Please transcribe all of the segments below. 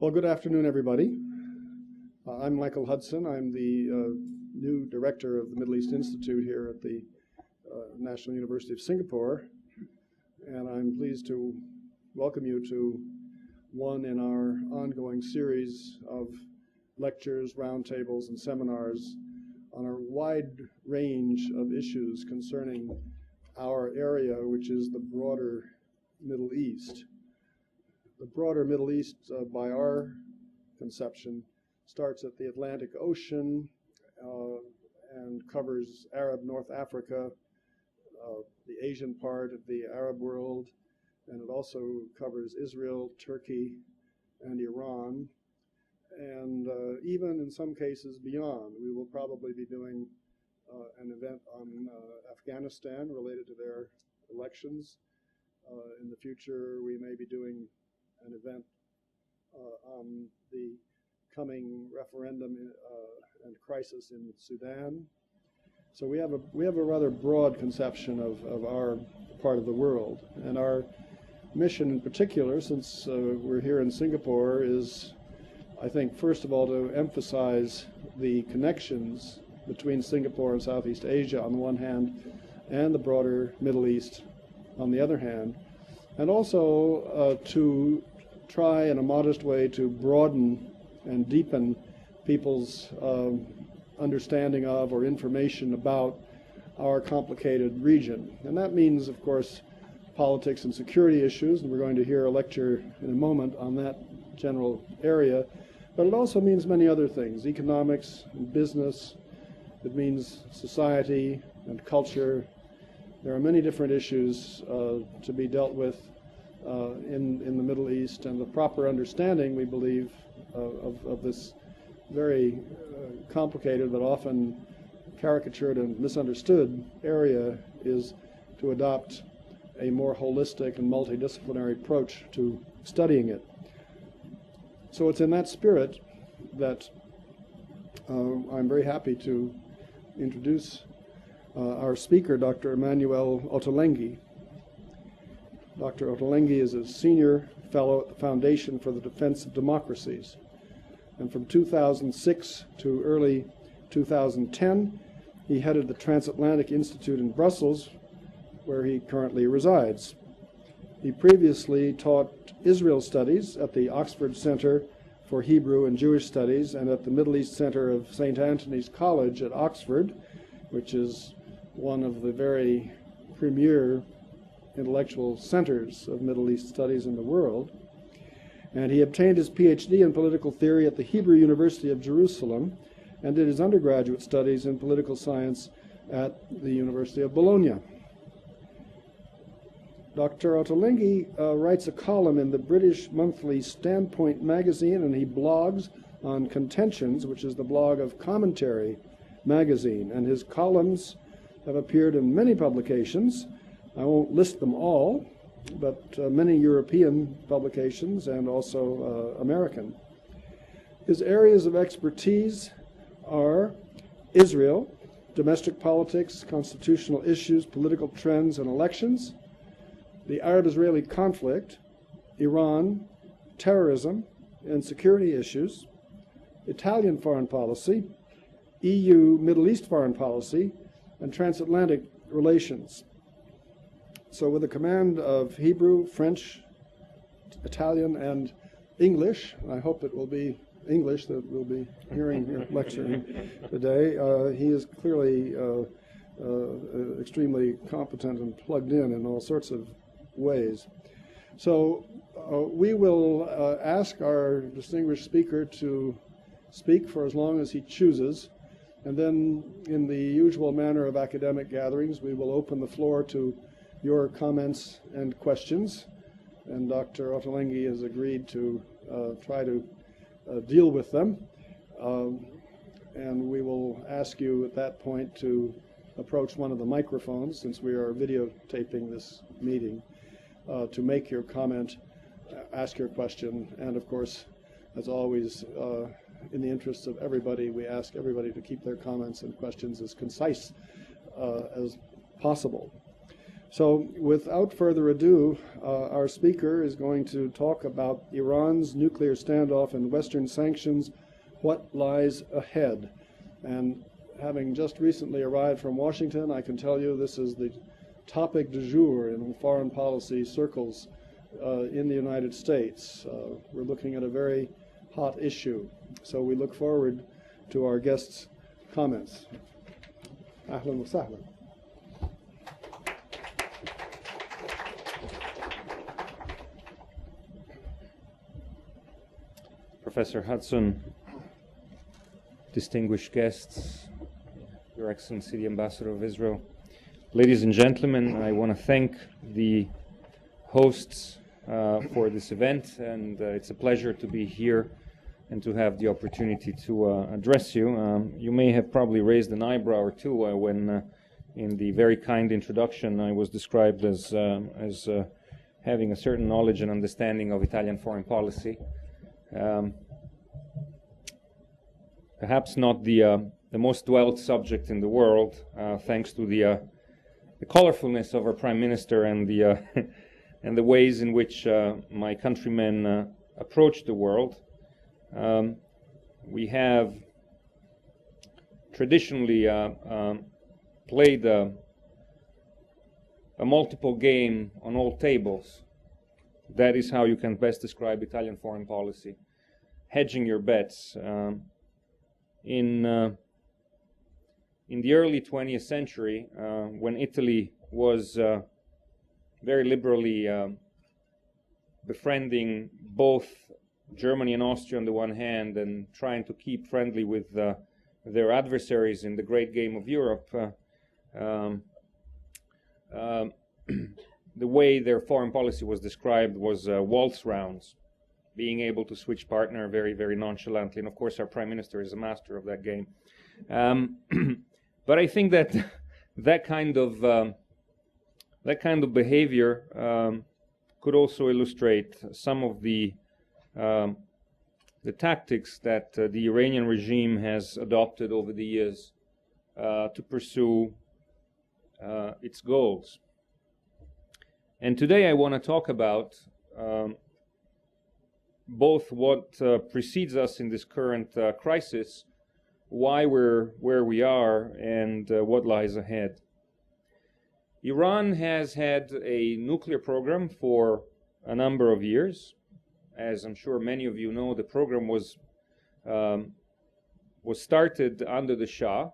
Well, good afternoon, everybody. I'm Michael Hudson. I'm the new director of the Middle East Institute here at the National University of Singapore, and I'm pleased to welcome you to one in our ongoing series of lectures, roundtables, and seminars on a wide range of issues concerning our area, which is the broader Middle East. The broader Middle East, by our conception, starts at the Atlantic Ocean and covers Arab North Africa, the Asian part of the Arab world, and it also covers Israel, Turkey, and Iran, and even in some cases beyond. We will probably be doing an event on Afghanistan related to their elections. In the future, we may be doing an event on the coming referendum and crisis in Sudan. So we have a rather broad conception of our part of the world, and our mission in particular, since we're here in Singapore, is, I think, first of all, to emphasize the connections between Singapore and Southeast Asia on the one hand, and the broader Middle East on the other hand, and also to try in a modest way to broaden and deepen people's understanding of or information about our complicated region. And that means, of course, politics and security issues, and we're going to hear a lecture in a moment on that general area, but it also means many other things: economics and business. It means society and culture. There are many different issues to be dealt with in the Middle East, and the proper understanding, we believe, of this very complicated but often caricatured and misunderstood area is to adopt a more holistic and multidisciplinary approach to studying it. So it's in that spirit that I'm very happy to introduce our speaker, Dr. Emanuele Ottolenghi. Dr. Ottolenghi is a senior fellow at the Foundation for the Defense of Democracies. And from 2006 to early 2010, he headed the Transatlantic Institute in Brussels, where he currently resides. He previously taught Israel Studies at the Oxford Center for Hebrew and Jewish Studies and at the Middle East Center of St. Antony's College at Oxford, which is one of the very premier intellectual centers of Middle East studies in the world. And he obtained his PhD in political theory at the Hebrew University of Jerusalem and did his undergraduate studies in political science at the University of Bologna. Dr. Ottolenghi writes a column in the British monthly Standpoint magazine, and he blogs on Contentions, which is the blog of Commentary magazine. And his columns have appeared in many publications. I won't list them all, but many European publications and also American. His areas of expertise are Israel, domestic politics, constitutional issues, political trends, and elections, the Arab-Israeli conflict, Iran, terrorism, and security issues, Italian foreign policy, EU Middle East foreign policy, and transatlantic relations. So with a command of Hebrew, French, Italian, and English, I hope it will be English that we'll be hearing here lecturing today, he is clearly extremely competent and plugged in all sorts of ways. So we will ask our distinguished speaker to speak for as long as he chooses, and then in the usual manner of academic gatherings, we will open the floor to your comments and questions, and Dr. Ottolenghi has agreed to try to deal with them, and we will ask you at that point to approach one of the microphones, since we are videotaping this meeting, to make your comment, ask your question, and of course, as always, in the interests of everybody, we ask everybody to keep their comments and questions as concise as possible. So without further ado, our speaker is going to talk about Iran's nuclear standoff and Western sanctions, what lies ahead. And having just recently arrived from Washington, I can tell you this is the topic du jour in foreign policy circles in the United States. We're looking at a very hot issue. So we look forward to our guests' comments. Ahlan wa sahlan. Professor Hudson, distinguished guests, Your Excellency the Ambassador of Israel, ladies and gentlemen, I want to thank the hosts for this event, and it's a pleasure to be here and to have the opportunity to address you. You may have probably raised an eyebrow or two when in the very kind introduction I was described as having a certain knowledge and understanding of Italian foreign policy. Perhaps not the most dwelt subject in the world, thanks to the colorfulness of our Prime Minister and the and the ways in which my countrymen approach the world. We have traditionally played a multiple game on all tables. That is how you can best describe Italian foreign policy. Hedging your bets. In the early 20th century, when Italy was very liberally befriending both Germany and Austria on the one hand and trying to keep friendly with their adversaries in the great game of Europe, the way their foreign policy was described was waltz rounds, being able to switch partner very, very nonchalantly. And of course, our Prime Minister is a master of that game. But I think that that kind of behavior could also illustrate some of the tactics that the Iranian regime has adopted over the years to pursue its goals. And today I want to talk about both what precedes us in this current crisis, why we're where we are, and what lies ahead. Iran has had a nuclear program for a number of years. As I'm sure many of you know, the program was started under the Shah.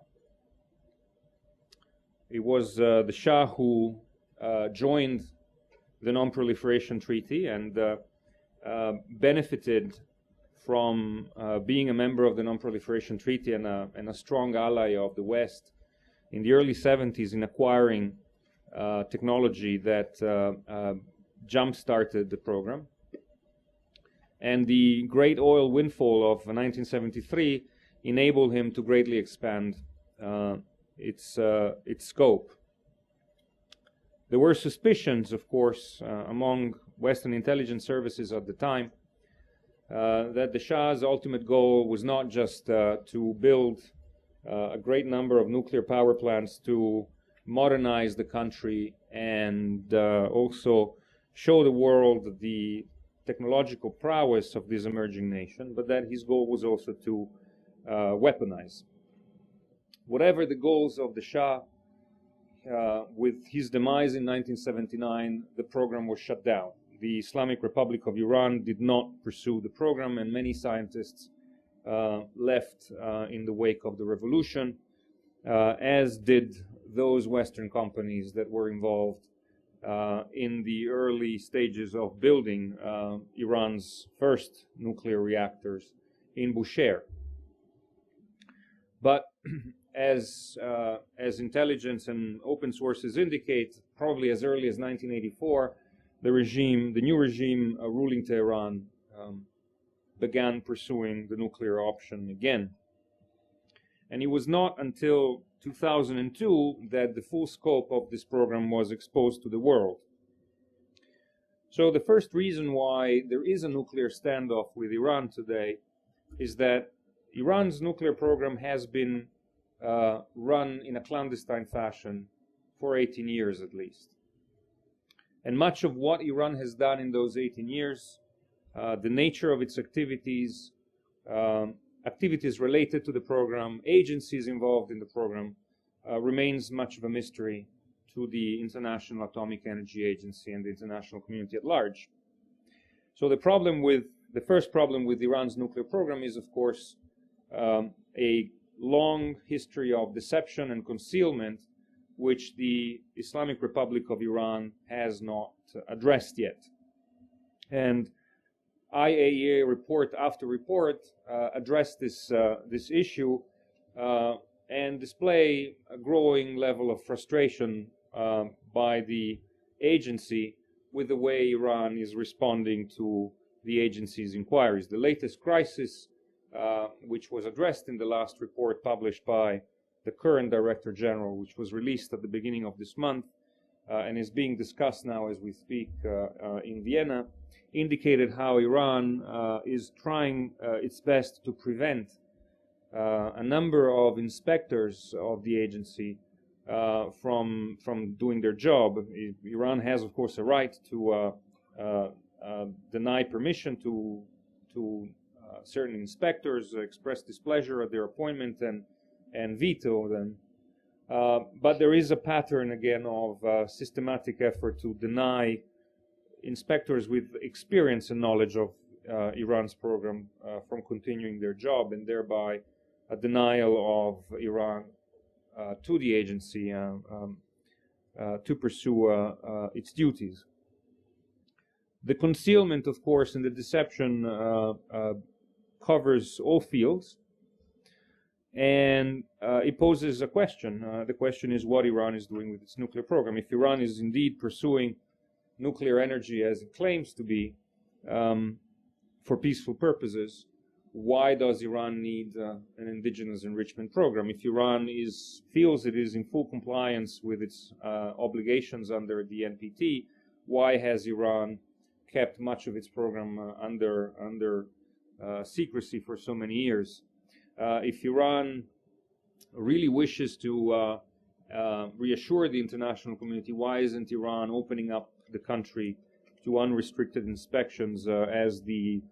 It was the Shah who joined the Non-Proliferation Treaty and benefited from being a member of the Non-Proliferation Treaty and a strong ally of the West in the early 70s in acquiring technology that jump-started the program. And the great oil windfall of 1973 enabled him to greatly expand its scope. There were suspicions, of course, among Western intelligence services at the time that the Shah's ultimate goal was not just to build a great number of nuclear power plants to modernize the country and also show the world the technological prowess of this emerging nation, but that his goal was also to weaponize. Whatever the goals of the Shah, with his demise in 1979, the program was shut down. The Islamic Republic of Iran did not pursue the program, and many scientists left in the wake of the revolution, as did those Western companies that were involved in the early stages of building Iran's first nuclear reactors in Bushehr. But as intelligence and open sources indicate, probably as early as 1984, the new regime ruling Tehran began pursuing the nuclear option again. And it was not until 2002 that the full scope of this program was exposed to the world. So the first reason why there is a nuclear standoff with Iran today is that Iran's nuclear program has been run in a clandestine fashion for 18 years at least. And much of what Iran has done in those 18 years, the nature of its activities, activities related to the program, agencies involved in the program, remains much of a mystery to the International Atomic Energy Agency and the international community at large. So the first problem with Iran's nuclear program is, of course, a long history of deception and concealment, which the Islamic Republic of Iran has not addressed yet. And IAEA report after report address this issue and display a growing level of frustration by the agency with the way Iran is responding to the agency's inquiries. The latest crisis, which was addressed in the last report published by the current Director General, which was released at the beginning of this month and is being discussed now as we speak in Vienna, indicated how Iran is trying its best to prevent a number of inspectors of the agency from doing their job. Iran has, of course, a right to deny permission to certain inspectors, express displeasure at their appointment, and veto them. But there is a pattern, again, of systematic effort to deny inspectors with experience and knowledge of Iran's program from continuing their job, and thereby a denial of Iran to the agency to pursue its duties. The concealment, of course, and the deception covers all fields, and it poses a question. The question is what Iran is doing with its nuclear program. If Iran is indeed pursuing nuclear energy as it claims to be for peaceful purposes, why does Iran need an indigenous enrichment program? If Iran feels it is in full compliance with its obligations under the NPT, why has Iran kept much of its program under secrecy for so many years? If Iran really wishes to reassure the international community, why isn't Iran opening up the country to unrestricted inspections as the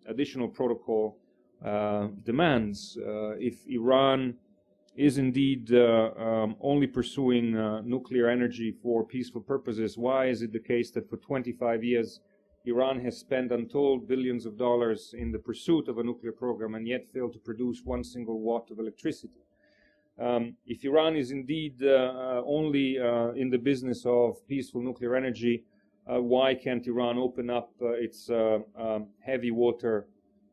additional protocol demands? If Iran is indeed only pursuing nuclear energy for peaceful purposes, why is it the case that for 25 years Iran has spent untold billions of dollars in the pursuit of a nuclear program and yet failed to produce one single watt of electricity? If Iran is indeed only in the business of peaceful nuclear energy, why can't Iran open up its heavy water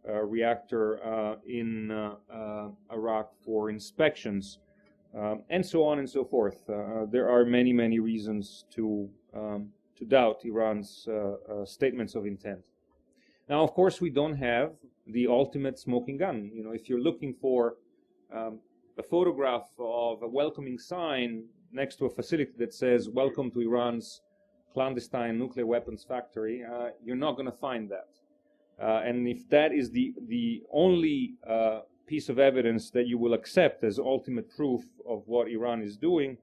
reactor in Iraq for inspections, and so on and so forth? There are many, many reasons to doubt Iran's statements of intent. Now, of course, we don't have the ultimate smoking gun. You know, if you're looking for a photograph of a welcoming sign next to a facility that says "Welcome to Iran's clandestine nuclear weapons factory," you're not going to find that. And if that is the only piece of evidence that you will accept as ultimate proof of what Iran is doing,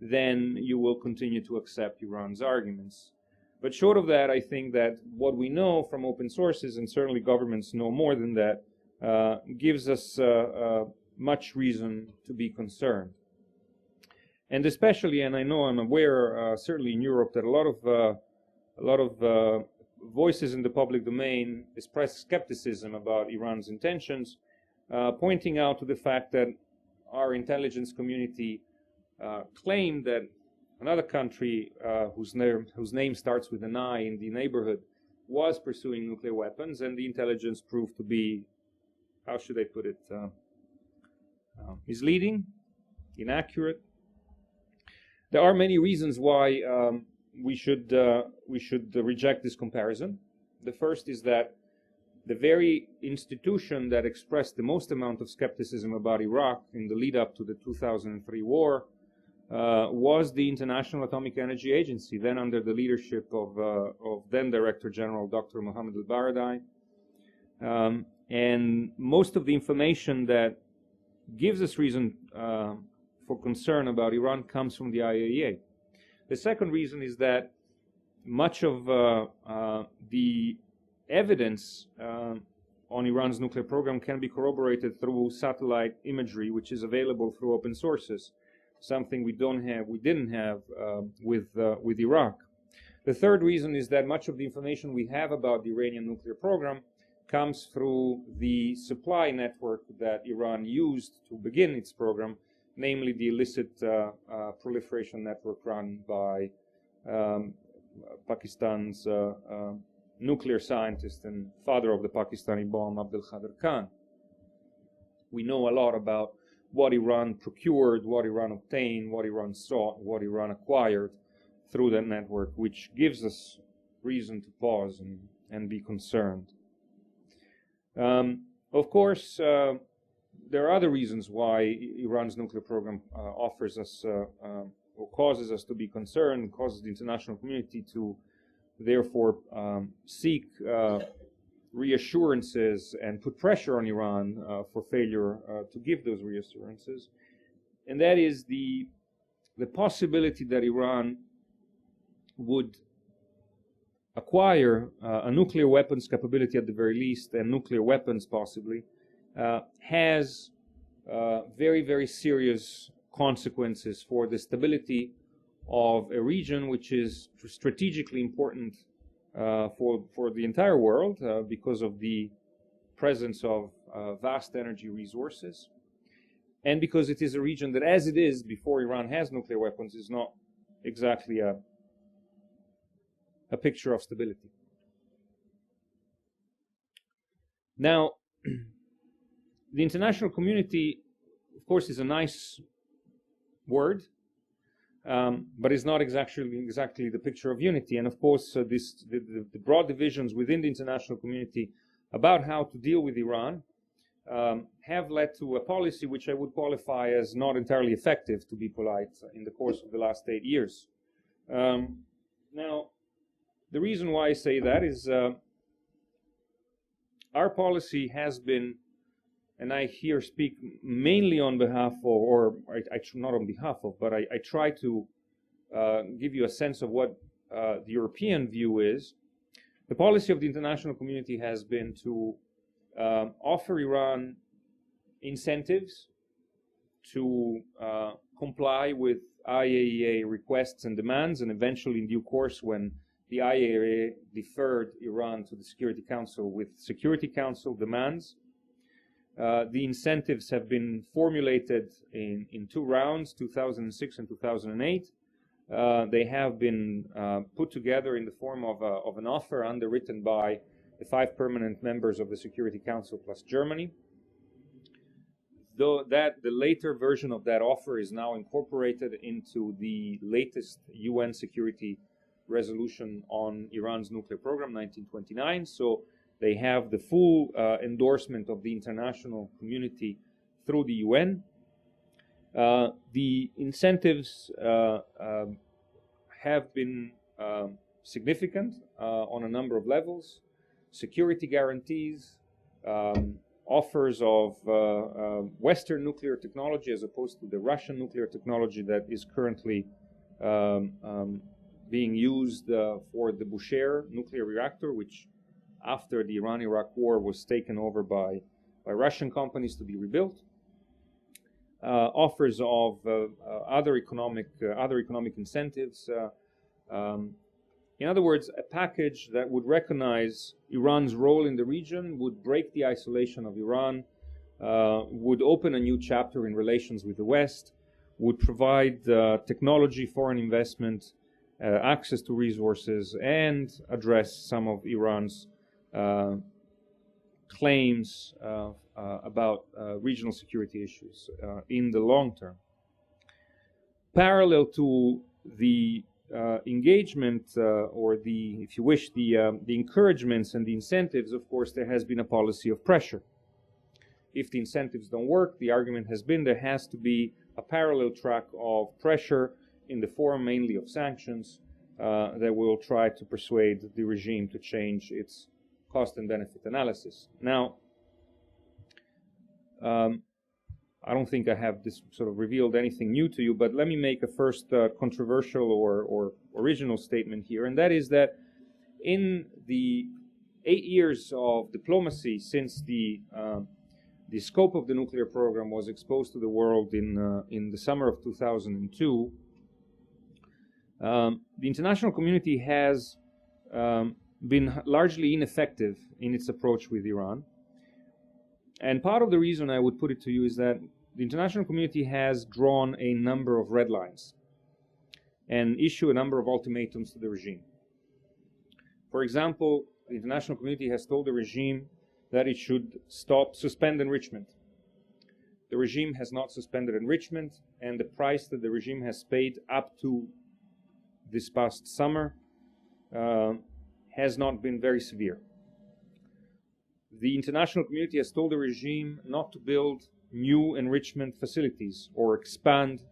then you will continue to accept Iran's arguments. But short of that, I think that what we know from open sources, and certainly governments know more than that, gives us much reason to be concerned. And especially, and I know I'm aware, certainly in Europe, that a lot of voices in the public domain express skepticism about Iran's intentions, pointing out to the fact that our intelligence community claimed that another country whose name starts with an I in the neighborhood was pursuing nuclear weapons, and the intelligence proved to be, how should I put it, misleading, inaccurate. There are many reasons why we should reject this comparison. The first is that the very institution that expressed the most amount of skepticism about Iraq in the lead up to the 2003 war was the International Atomic Energy Agency, then under the leadership of then Director General Dr. Mohammed al-Baradei. And most of the information that gives us reason for concern about Iran comes from the IAEA. The second reason is that much of the evidence on Iran's nuclear program can be corroborated through satellite imagery, which is available through open sources, something we didn't have with Iraq. The third reason is that much of the information we have about the Iranian nuclear program comes through the supply network that Iran used to begin its program, namely the illicit proliferation network run by Pakistan's nuclear scientist and father of the Pakistani bomb, Abdul Khader Khan. We know a lot about what Iran procured, what Iran obtained, what Iran sought, what Iran acquired through that network, which gives us reason to pause and be concerned. Of course, there are other reasons why Iran's nuclear program offers us or causes us to be concerned, causes the international community to therefore seek reassurances and put pressure on Iran for failure to give those reassurances. And that is the possibility that Iran would acquire a nuclear weapons capability at the very least, and nuclear weapons possibly, has very, very serious consequences for the stability of a region which is strategically important for the entire world because of the presence of vast energy resources, and because it is a region that, as it is before Iran has nuclear weapons, is not exactly a picture of stability. Now, the international community, of course, is a nice word, but is not exactly the picture of unity. And of course, the broad divisions within the international community about how to deal with Iran have led to a policy which I would qualify as not entirely effective, to be polite, in the course of the last 8 years. Now, the reason why I say that is our policy has been, and I here speak mainly on behalf of, or not on behalf of, but I try to give you a sense of what the European view is. The policy of the international community has been to offer Iran incentives to comply with IAEA requests and demands, and eventually in due course, when the IAEA deferred Iran to the Security Council with Security Council demands. The incentives have been formulated in 2 rounds, 2006 and 2008. They have been put together in the form of an offer underwritten by the 5 permanent members of the Security Council plus Germany. Though the later version of that offer is now incorporated into the latest UN Security Resolution on Iran's nuclear program, 1929. So they have the full endorsement of the international community through the UN. The incentives have been significant on a number of levels. Security guarantees, offers of Western nuclear technology as opposed to the Russian nuclear technology that is currently being used for the Bushehr nuclear reactor, which after the Iran-Iraq war was taken over by Russian companies to be rebuilt. Offers of other economic incentives. In other words, a package that would recognize Iran's role in the region, would break the isolation of Iran, would open a new chapter in relations with the West, would provide technology, foreign investment, access to resources, and address some of Iran's claims about regional security issues in the long term. Parallel to the engagement or the, if you wish, the encouragements and the incentives, of course, there has been a policy of pressure. If the incentives don't work, the argument has been there has to be a parallel track of pressure in the form mainly of sanctions that will try to persuade the regime to change its cost and benefit analysis. Now, I don't think I have this sort of revealed anything new to you, but let me make a first controversial or original statement here, and that is that in the 8 years of diplomacy since the scope of the nuclear program was exposed to the world in the summer of 2002, the international community has been largely ineffective in its approach with Iran. And part of the reason I would put it to you is that the international community has drawn a number of red lines and issued a number of ultimatums to the regime. For example, the international community has told the regime that it should suspend enrichment. The regime has not suspended enrichment, and the price that the regime has paid up to this past summer has not been very severe. The international community has told the regime not to build new enrichment facilities or expand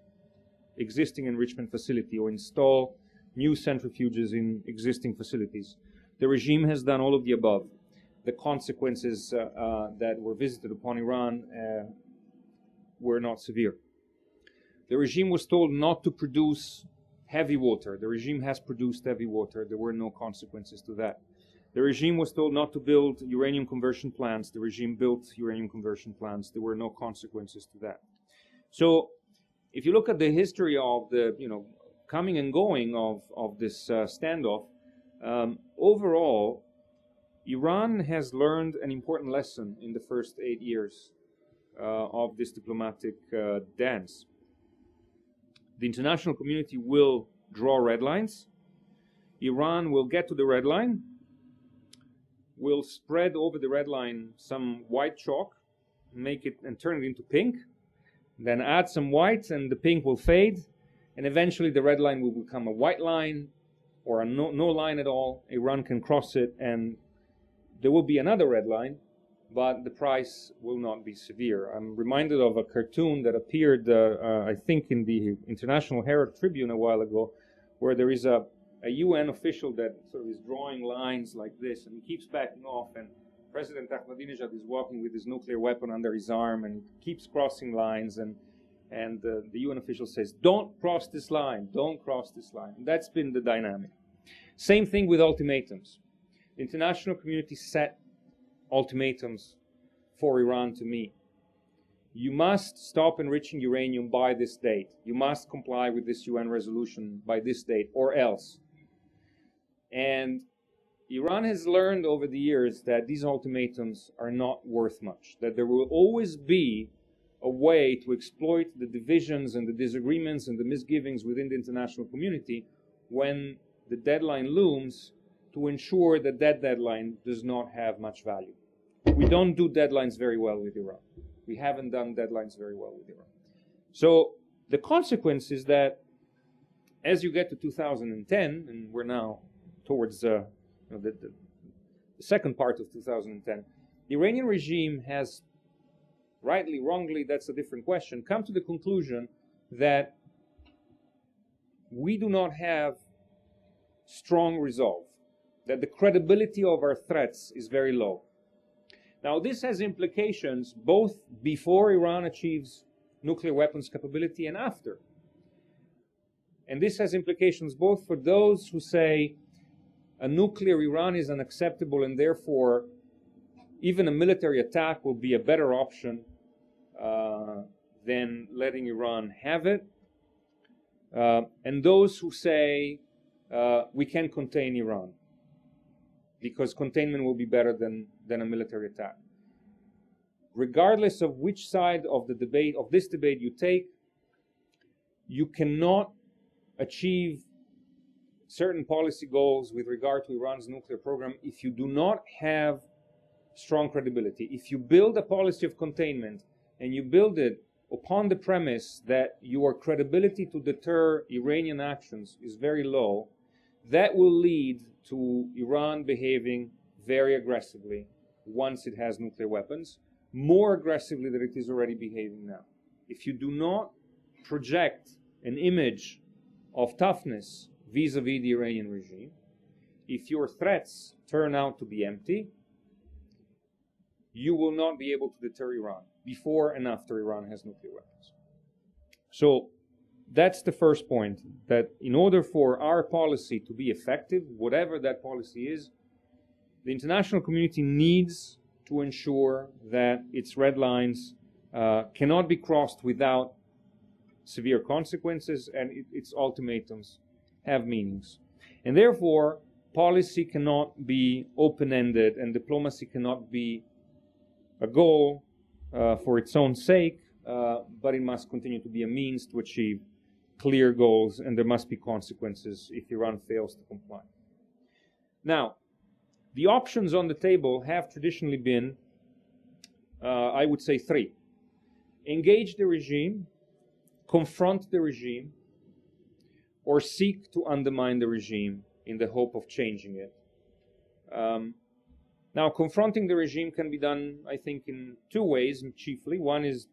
existing enrichment facility or install new centrifuges in existing facilities. The regime has done all of the above. The consequences that were visited upon Iran were not severe. The regime was told not to produce heavy water. The regime has produced heavy water. There were no consequences to that. The regime was told not to build uranium conversion plants. The regime built uranium conversion plants. There were no consequences to that. So if you look at the history of the coming and going of this standoff, overall, Iran has learned an important lesson in the first 8 years of this diplomatic dance. The international community will draw red lines. Iran will get to the red line, will spread over the red line some white chalk, make it and turn it into pink, then add some white and the pink will fade, and eventually the red line will become a white line or a no line at all. Iran can cross it and there will be another red line, but the price will not be severe. I'm reminded of a cartoon that appeared, I think, in the International Herald Tribune a while ago, where there is a UN official that sort of is drawing lines like this, and he keeps backing off, and President Ahmadinejad is walking with his nuclear weapon under his arm, and he keeps crossing lines, and the UN official says, "Don't cross this line, don't cross this line." And that's been the dynamic. Same thing with ultimatums. The international community set ultimatums for Iran to meet. You must stop enriching uranium by this date. You must comply with this UN resolution by this date, or else. And Iran has learned over the years that these ultimatums are not worth much, that there will always be a way to exploit the divisions and the disagreements and the misgivings within the international community when the deadline looms, to ensure that that deadline does not have much value. We don't do deadlines very well with Iran. We haven't done deadlines very well with Iran. So the consequence is that as you get to 2010, and we're now towards the second part of 2010, the Iranian regime has, rightly, wrongly, that's a different question, come to the conclusion that we do not have strong resolve, that the credibility of our threats is very low. Now, this has implications both before Iran achieves nuclear weapons capability and after. And this has implications both for those who say a nuclear Iran is unacceptable and therefore even a military attack will be a better option than letting Iran have it, and those who say we can contain Iran because containment will be better than a military attack. Regardless of which side of the debate, of this debate you take, you cannot achieve certain policy goals with regard to Iran's nuclear program if you do not have strong credibility. If you build a policy of containment and you build it upon the premise that your credibility to deter Iranian actions is very low, that will lead to Iran behaving very aggressively once it has nuclear weapons, more aggressively than it is already behaving now. If you do not project an image of toughness vis-a-vis the Iranian regime, if your threats turn out to be empty, you will not be able to deter Iran before and after Iran has nuclear weapons. So that's the first point, that in order for our policy to be effective, whatever that policy is, the international community needs to ensure that its red lines cannot be crossed without severe consequences, and its ultimatums have meanings. And therefore, policy cannot be open-ended, and diplomacy cannot be a goal for its own sake, but it must continue to be a means to achieve clear goals, and there must be consequences if Iran fails to comply. Now, the options on the table have traditionally been, I would say, three. Engage the regime, confront the regime, or seek to undermine the regime in the hope of changing it. Now, confronting the regime can be done, I think, in two ways, chiefly. One is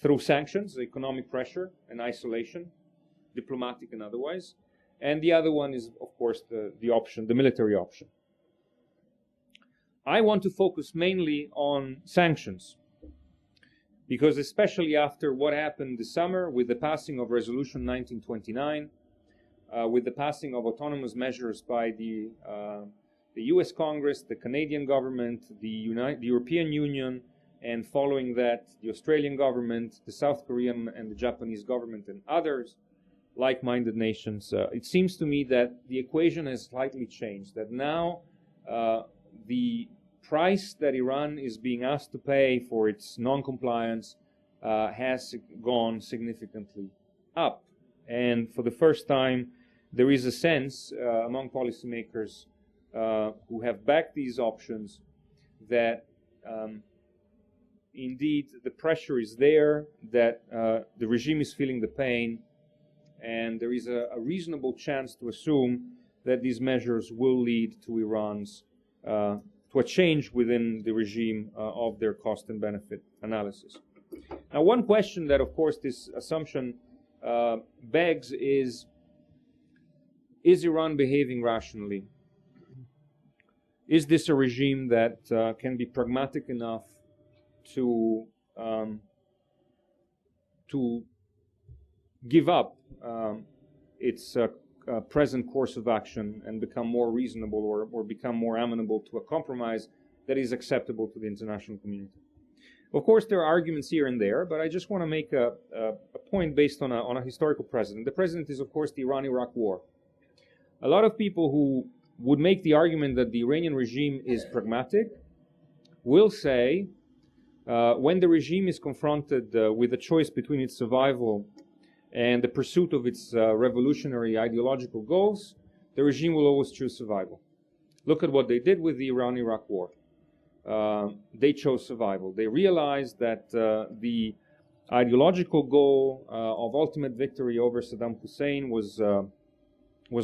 through sanctions, economic pressure and isolation, diplomatic and otherwise. And the other one is, of course, the option, the military option. I want to focus mainly on sanctions, because especially after what happened this summer with the passing of Resolution 1929, with the passing of autonomous measures by the US Congress, the Canadian government, the European Union, and following that, the Australian government, the South Korean and the Japanese government, and others, like-minded nations, it seems to me that the equation has slightly changed, that now the price that Iran is being asked to pay for its non-compliance has gone significantly up. And for the first time, there is a sense among policymakers who have backed these options that indeed the pressure is there, that the regime is feeling the pain, and there is a reasonable chance to assume that these measures will lead to Iran's to a change within the regime of their cost and benefit analysis. Now, one question that, of course, this assumption begs is Iran behaving rationally? Is this a regime that can be pragmatic enough to give up its present course of action and become more reasonable or become more amenable to a compromise that is acceptable to the international community? Of course, there are arguments here and there, but I just want to make a point based on a historical precedent. The precedent is, of course, the Iran-Iraq War. A lot of people who would make the argument that the Iranian regime is pragmatic will say, when the regime is confronted with a choice between its survival and the pursuit of its revolutionary ideological goals, the regime will always choose survival. Look at what they did with the Iran-Iraq War. They chose survival. They realized that the ideological goal of ultimate victory over Saddam Hussein was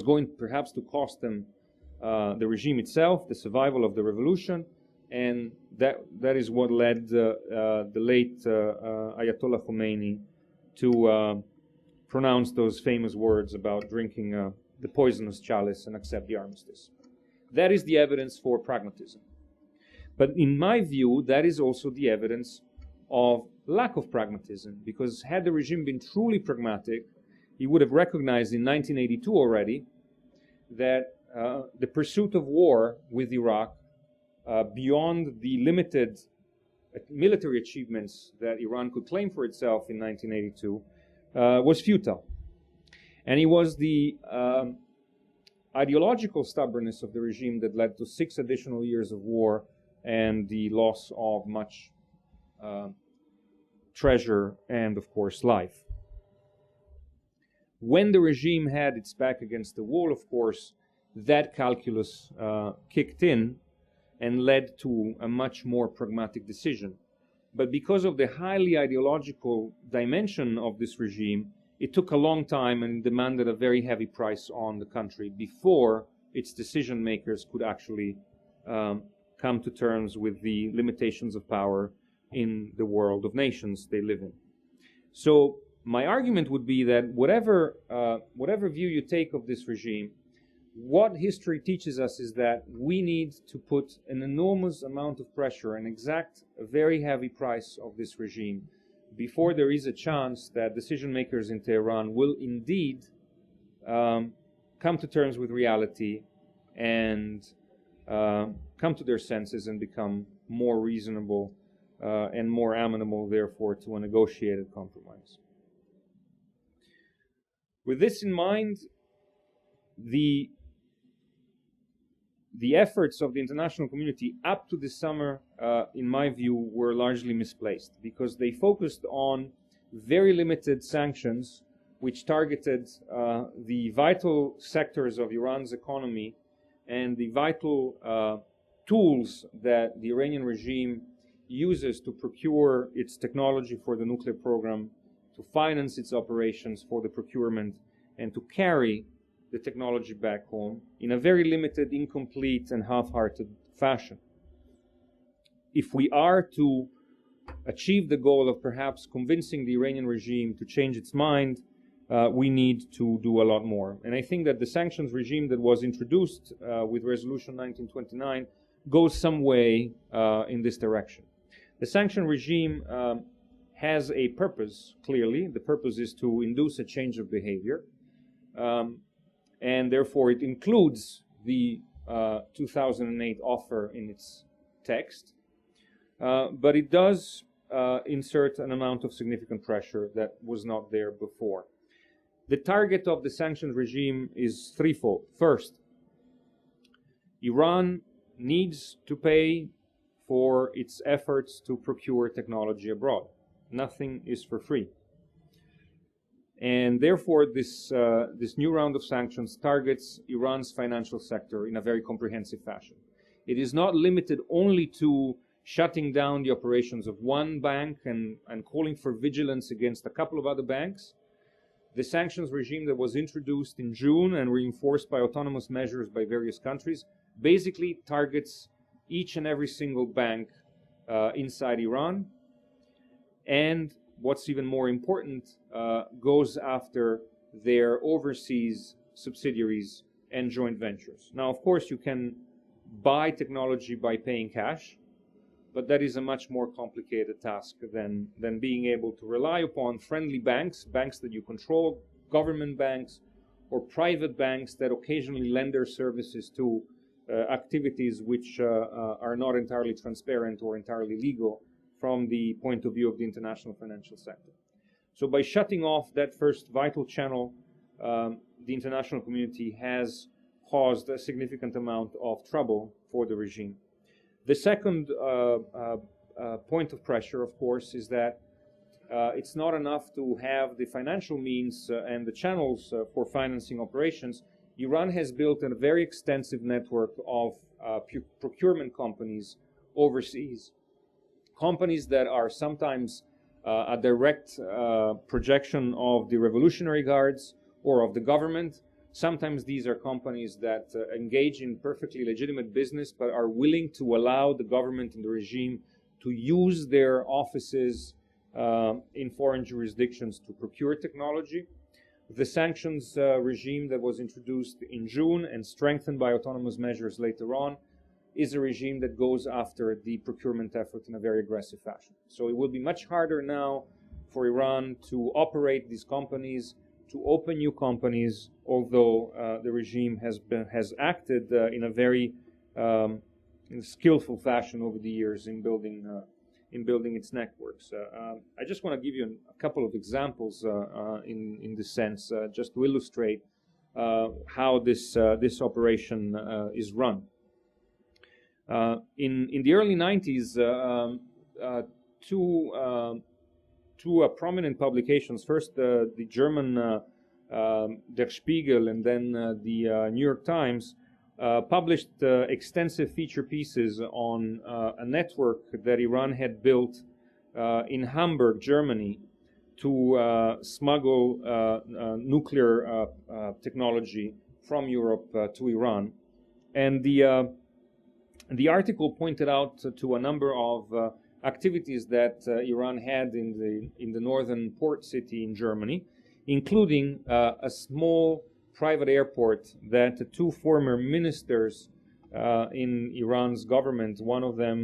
going perhaps to cost them the regime itself, the survival of the revolution, and that is what led the late Ayatollah Khomeini to pronounce those famous words about drinking the poisonous chalice and accept the armistice. That is the evidence for pragmatism. But in my view, that is also the evidence of lack of pragmatism, because had the regime been truly pragmatic, he would have recognized in 1982 already that the pursuit of war with Iraq, beyond the limited military achievements that Iran could claim for itself in 1982, was futile. And it was the ideological stubbornness of the regime that led to 6 additional years of war and the loss of much treasure and, of course, life. When the regime had its back against the wall, of course, that calculus kicked in and led to a much more pragmatic decision. But because of the highly ideological dimension of this regime, it took a long time and demanded a very heavy price on the country before its decision makers could actually come to terms with the limitations of power in the world of nations they live in. So my argument would be that whatever view you take of this regime, what history teaches us is that we need to put an enormous amount of pressure and exact a very heavy price of this regime before there is a chance that decision makers in Tehran will indeed come to terms with reality and come to their senses and become more reasonable and more amenable, therefore, to a negotiated compromise. With this in mind, the efforts of the international community up to this summer, in my view, were largely misplaced because they focused on very limited sanctions which targeted the vital sectors of Iran's economy and the vital tools that the Iranian regime uses to procure its technology for the nuclear program, to finance its operations for the procurement, and to carry the technology back home in a very limited, incomplete, and half-hearted fashion. If we are to achieve the goal of perhaps convincing the Iranian regime to change its mind, we need to do a lot more. And I think that the sanctions regime that was introduced with Resolution 1929 goes some way in this direction. The sanction regime has a purpose, clearly. The purpose is to induce a change of behavior. And therefore it includes the 2008 offer in its text, but it does insert an amount of significant pressure that was not there before. The target of the sanctions regime is threefold. First, Iran needs to pay for its efforts to procure technology abroad. Nothing is for free. And therefore, this new round of sanctions targets Iran's financial sector in a very comprehensive fashion. It is not limited only to shutting down the operations of one bank and calling for vigilance against a couple of other banks. The sanctions regime that was introduced in June and reinforced by autonomous measures by various countries basically targets each and every single bank inside Iran, and what's even more important, goes after their overseas subsidiaries and joint ventures. Now, of course, you can buy technology by paying cash, but that is a much more complicated task than being able to rely upon friendly banks, banks that you control, government banks, or private banks that occasionally lend their services to activities which are not entirely transparent or entirely legal from the point of view of the international financial sector. So by shutting off that first vital channel, the international community has caused a significant amount of trouble for the regime. The second point of pressure, of course, is that it's not enough to have the financial means and the channels for financing operations. Iran has built a very extensive network of procurement companies overseas. Companies that are sometimes a direct projection of the Revolutionary Guards or of the government. Sometimes these are companies that engage in perfectly legitimate business but are willing to allow the government and the regime to use their offices in foreign jurisdictions to procure technology. The sanctions regime that was introduced in June and strengthened by autonomous measures later on is a regime that goes after the procurement effort in a very aggressive fashion. So it will be much harder now for Iran to operate these companies, to open new companies, although the regime has acted in a very skillful fashion over the years in building its networks. I just want to give you a couple of examples in this sense, just to illustrate how this operation is run. In the early 90s, two prominent publications, first the German Der Spiegel and then the New York Times, published extensive feature pieces on a network that Iran had built in Hamburg, Germany, to smuggle nuclear technology from Europe to Iran. And the article pointed out to a number of activities that Iran had in the northern port city in Germany, including a small private airport that the two former ministers in Iran's government, one of them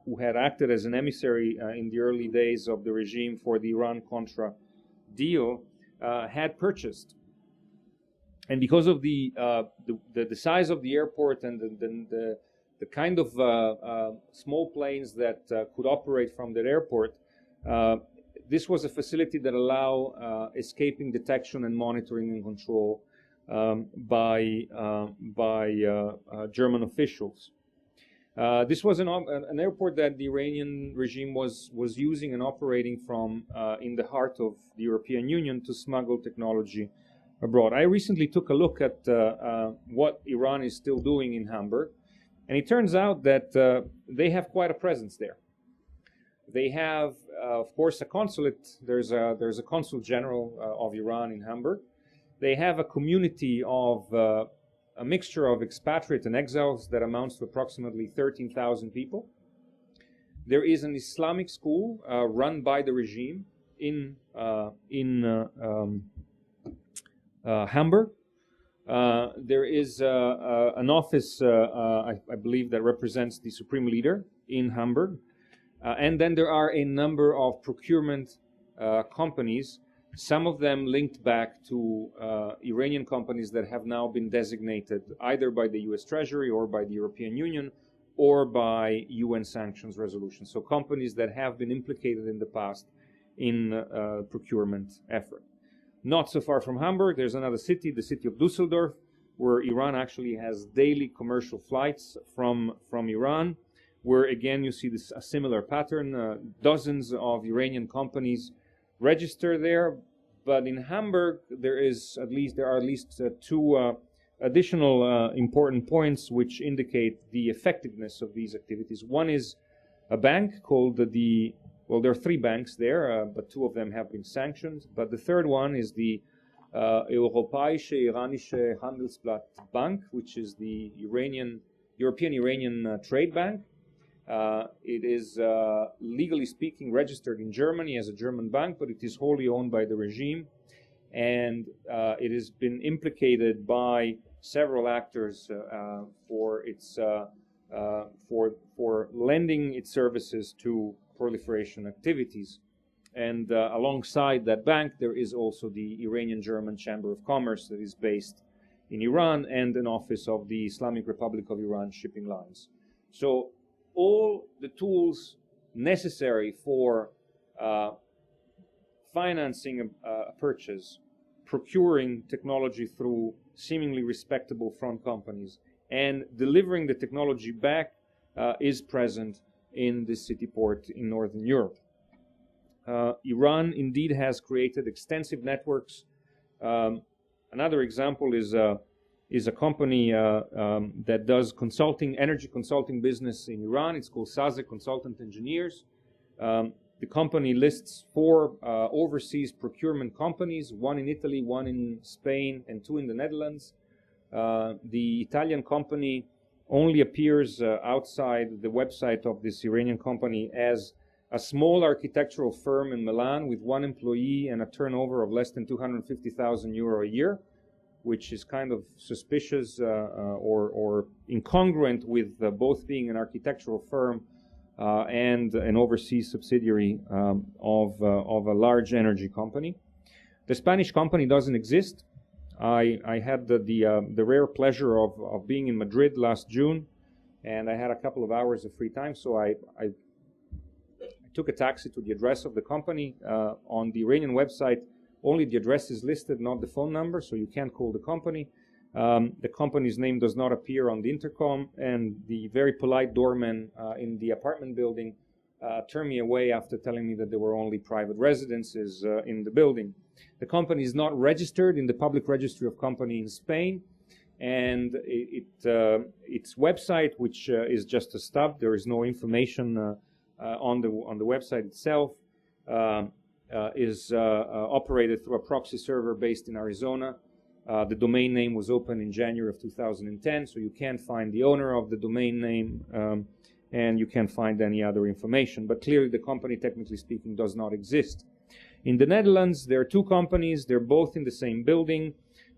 who had acted as an emissary in the early days of the regime for the Iran-Contra deal, had purchased. And because of the size of the airport and the kind of small planes that could operate from that airport, this was a facility that allowed escaping detection and monitoring and control by German officials. This was an airport that the Iranian regime was using and operating from in the heart of the European Union to smuggle technology abroad. I recently took a look at what Iran is still doing in Hamburg, and it turns out that they have quite a presence there. They have, of course, a consulate. There's a consul general of Iran in Hamburg. They have a community of a mixture of expatriate and exiles that amounts to approximately 13,000 people. There is an Islamic school run by the regime in Hamburg. There is an office, I believe, that represents the supreme leader in Hamburg. And then there are a number of procurement companies, some of them linked back to Iranian companies that have now been designated either by the US Treasury or by the European Union or by UN sanctions resolutions. So companies that have been implicated in the past in procurement effort. Not so far from Hamburg, there's another city, the city of Düsseldorf, where Iran actually has daily commercial flights from Iran, where again you see a similar pattern. Dozens of Iranian companies register there, but in Hamburg there are at least two additional important points which indicate the effectiveness of these activities. One is a bank called there are three banks there, but two of them have been sanctioned. But the third one is the Europäische Iranische Handelsblatt Bank, which is the European Iranian Trade Bank. It is, legally speaking, registered in Germany as a German bank, but it is wholly owned by the regime, and it has been implicated by several actors for its for lending its services to proliferation activities. And alongside that bank, there is also the Iranian-German Chamber of Commerce that is based in Iran, and an office of the Islamic Republic of Iran shipping lines. So all the tools necessary for financing a purchase, procuring technology through seemingly respectable front companies, and delivering the technology back is present in this city port in Northern Europe. Iran indeed has created extensive networks. Another example is a company that does energy consulting business in Iran. It's called Sazek Consultant Engineers. The company lists 4 overseas procurement companies, one in Italy, one in Spain, and 2 in the Netherlands. The Italian company only appears outside the website of this Iranian company as a small architectural firm in Milan with 1 employee and a turnover of less than 250,000 euro a year, which is kind of suspicious or incongruent with both being an architectural firm and an overseas subsidiary of a large energy company. The Spanish company doesn't exist. I had the rare pleasure of being in Madrid last June, and I had a couple of hours of free time, so I took a taxi to the address of the company. On the Iranian website, only the address is listed, not the phone number, so you can't call the company. The company's name does not appear on the intercom, and the very polite doorman in the apartment building turned me away after telling me that there were only private residences in the building. The company is not registered in the public registry of company in Spain, and its website, which is just a stub, there is no information on the website itself, is operated through a proxy server based in Arizona. The domain name was opened in January of 2010, so you can't find the owner of the domain name, and you can't find any other information. But clearly the company, technically speaking, does not exist. In the Netherlands, there are 2 companies. They're both in the same building.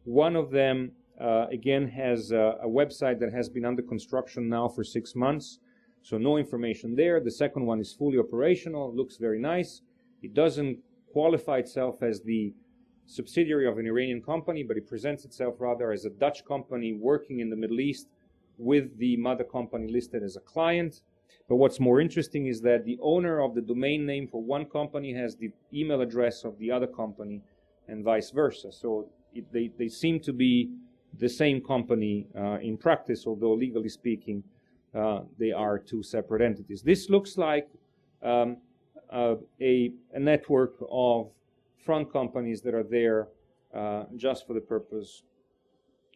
One of them, again, has a website that has been under construction now for 6 months, so no information there. The second one is fully operational, looks very nice. It doesn't qualify itself as the subsidiary of an Iranian company, but it presents itself rather as a Dutch company working in the Middle East with the mother company listed as a client. But what's more interesting is that the owner of the domain name for one company has the email address of the other company and vice versa. So they seem to be the same company in practice, although legally speaking, they are two separate entities. This looks like a network of front companies that are there just for the purpose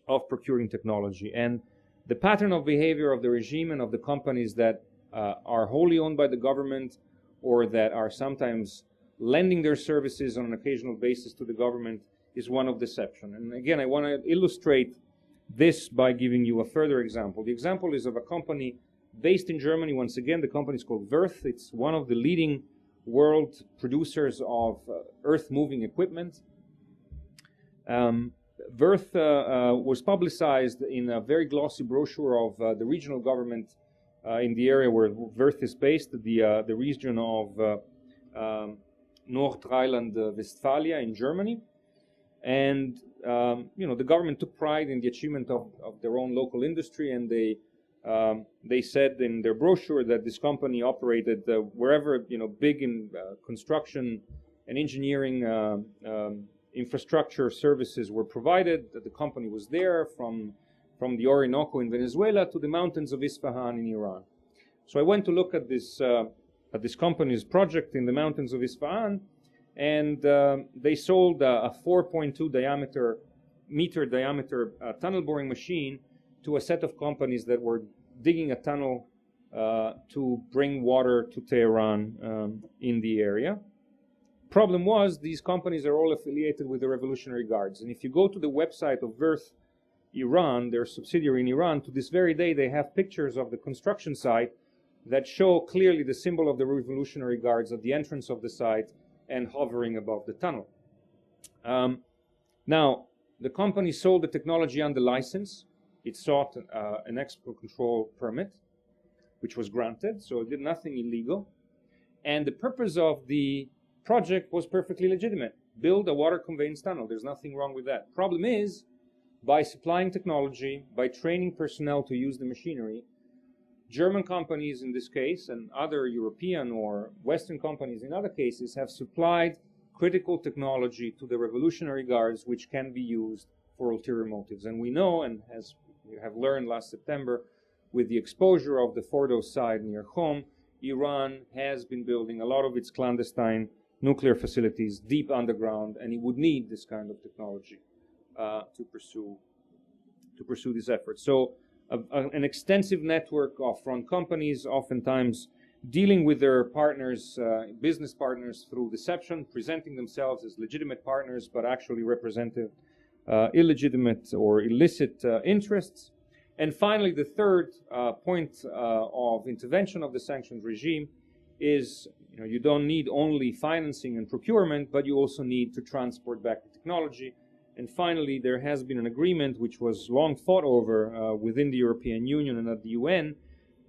of procuring technology. And the pattern of behavior of the regime and of the companies that are wholly owned by the government or that are sometimes lending their services on an occasional basis to the government is one of deception. And again, I want to illustrate this by giving you a further example. The example is of a company based in Germany. Once again, the company is called Wirth. It's one of the leading world producers of earth-moving equipment. Wirth was publicized in a very glossy brochure of the regional government in the area where Wirth is based, the region of North Rheinland-Westphalia in Germany. And the government took pride in the achievement of their own local industry, and they said in their brochure that this company operated wherever big in construction and engineering infrastructure services were provided. That the company was there from the Orinoco in Venezuela to the mountains of Isfahan in Iran. So I went to look at this company's project in the mountains of Isfahan, and they sold a 4.2 meter diameter tunnel boring machine to a set of companies that were digging a tunnel to bring water to Tehran in the area. Problem was, these companies are all affiliated with the Revolutionary Guards. And if you go to the website of Wirth Iran, their subsidiary in Iran, to this very day they have pictures of the construction site that show clearly the symbol of the Revolutionary Guards at the entrance of the site and hovering above the tunnel. Now, the company sold the technology under license. It sought an export control permit, which was granted, so it did nothing illegal. And the purpose of the project was perfectly legitimate. Build a water conveyance tunnel. There's nothing wrong with that. Problem is, by supplying technology, by training personnel to use the machinery, German companies in this case, and other European or Western companies in other cases, have supplied critical technology to the Revolutionary Guards, which can be used for ulterior motives. And we know, and as we have learned last September, with the exposure of the Fordo side near Qom, Iran has been building a lot of its clandestine nuclear facilities deep underground, and it would need this kind of technology to pursue these efforts. So an extensive network of front companies, oftentimes dealing with their partners, business partners, through deception, presenting themselves as legitimate partners, but actually representing illegitimate or illicit interests. And finally, the third point of intervention of the sanctions regime is, you don't need only financing and procurement, but you also need to transport back the technology. And finally, there has been an agreement which was long fought over within the European Union and at the UN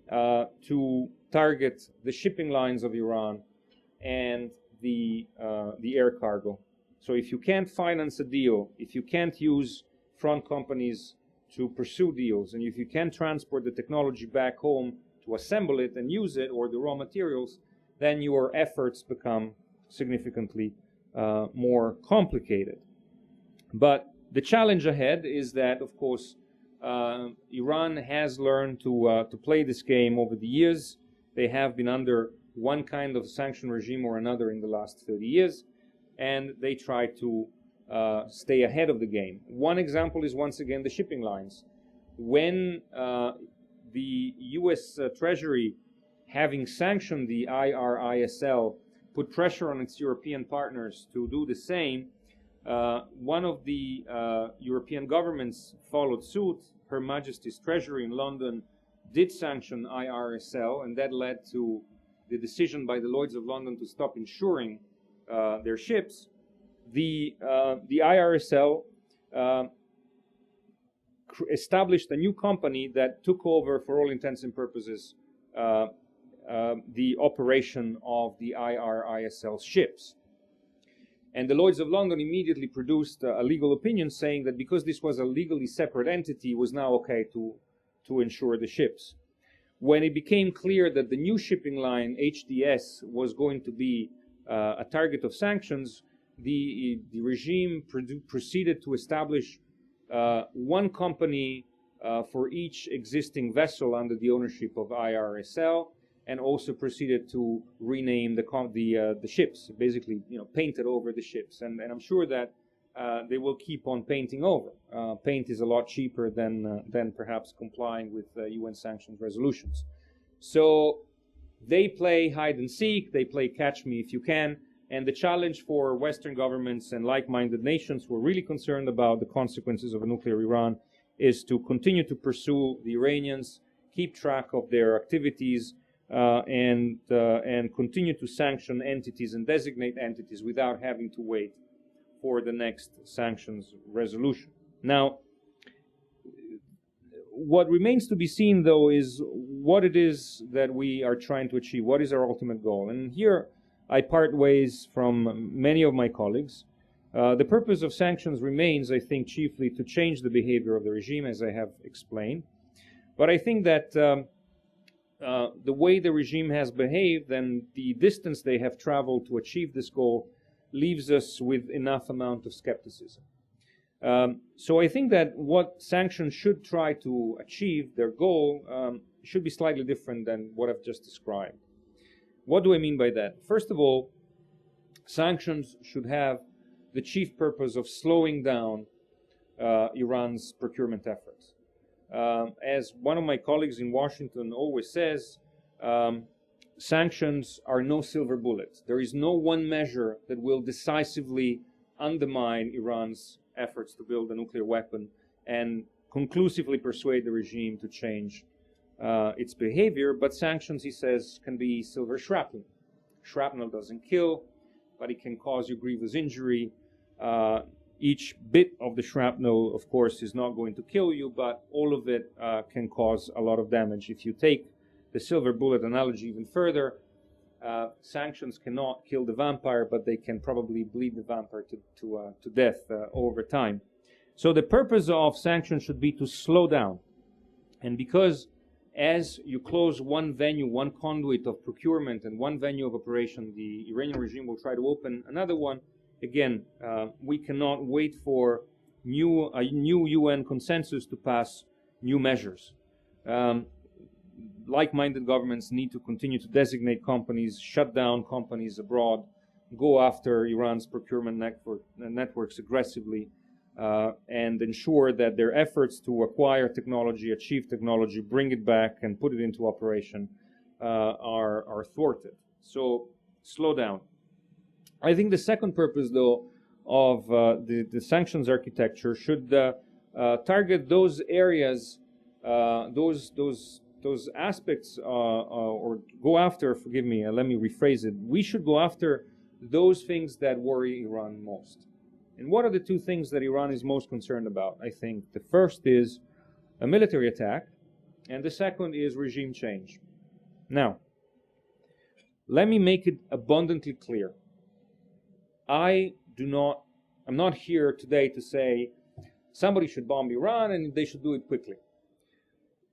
to target the shipping lines of Iran and the air cargo. So if you can't finance a deal, if you can't use front companies to pursue deals, and if you can't transport the technology back home to assemble it and use it, or the raw materials, then your efforts become significantly more complicated. But the challenge ahead is that, of course, Iran has learned to play this game over the years. They have been under one kind of sanction regime or another in the last 30 years, and they try to stay ahead of the game. One example is, once again, the shipping lines. When the U.S. Treasury, having sanctioned the IRISL, put pressure on its European partners to do the same, one of the European governments followed suit. Her Majesty's Treasury in London did sanction IRSL, and that led to the decision by the Lloyd's of London to stop insuring their ships. The IRSL established a new company that took over, for all intents and purposes, the operation of the IRISL ships. And the Lloyd's of London immediately produced a legal opinion saying that because this was a legally separate entity, it was now okay to insure the ships. When it became clear that the new shipping line, HDS, was going to be a target of sanctions, the regime proceeded to establish one company for each existing vessel under the ownership of IRSL, and also proceeded to rename the ships, basically, painted over the ships. And I'm sure that they will keep on painting over. Paint is a lot cheaper than perhaps complying with UN sanctions resolutions. So they play hide and seek, they play catch me if you can, and the challenge for Western governments and like-minded nations who are really concerned about the consequences of a nuclear Iran is to continue to pursue the Iranians, keep track of their activities, and continue to sanction entities and designate entities without having to wait for the next sanctions resolution. Now, what remains to be seen, though, is what it is that we are trying to achieve. What is our ultimate goal? And here I part ways from many of my colleagues. The purpose of sanctions remains, I think, chiefly to change the behavior of the regime, as I have explained. But I think that the way the regime has behaved and the distance they have traveled to achieve this goal leaves us with enough amount of skepticism. So I think that what sanctions should try to achieve, their goal, should be slightly different than what I've just described. What do I mean by that? First of all, sanctions should have the chief purpose of slowing down Iran's procurement efforts. As one of my colleagues in Washington always says, sanctions are no silver bullets. There is no one measure that will decisively undermine Iran's efforts to build a nuclear weapon and conclusively persuade the regime to change its behavior. But sanctions, he says, can be silver shrapnel. Shrapnel doesn't kill, but it can cause you grievous injury. Each bit of the shrapnel, of course, is not going to kill you, but all of it can cause a lot of damage. If you take the silver bullet analogy even further, sanctions cannot kill the vampire, but they can probably bleed the vampire to death over time. So the purpose of sanctions should be to slow down. And because as you close one venue, one conduit of procurement and one venue of operation, the Iranian regime will try to open another one. Again, we cannot wait for a new UN consensus to pass new measures. Like-minded governments need to continue to designate companies, shut down companies abroad, go after Iran's procurement networks aggressively, and ensure that their efforts to acquire technology, achieve technology, bring it back and put it into operation are thwarted. So slow down. I think the second purpose, though, of the sanctions architecture should target those areas, those aspects, or go after, forgive me, let me rephrase it. We should go after those things that worry Iran most. And what are the two things that Iran is most concerned about? I think the first is a military attack, and the second is regime change. Now, let me make it abundantly clear. I'm not here today to say somebody should bomb Iran and they should do it quickly.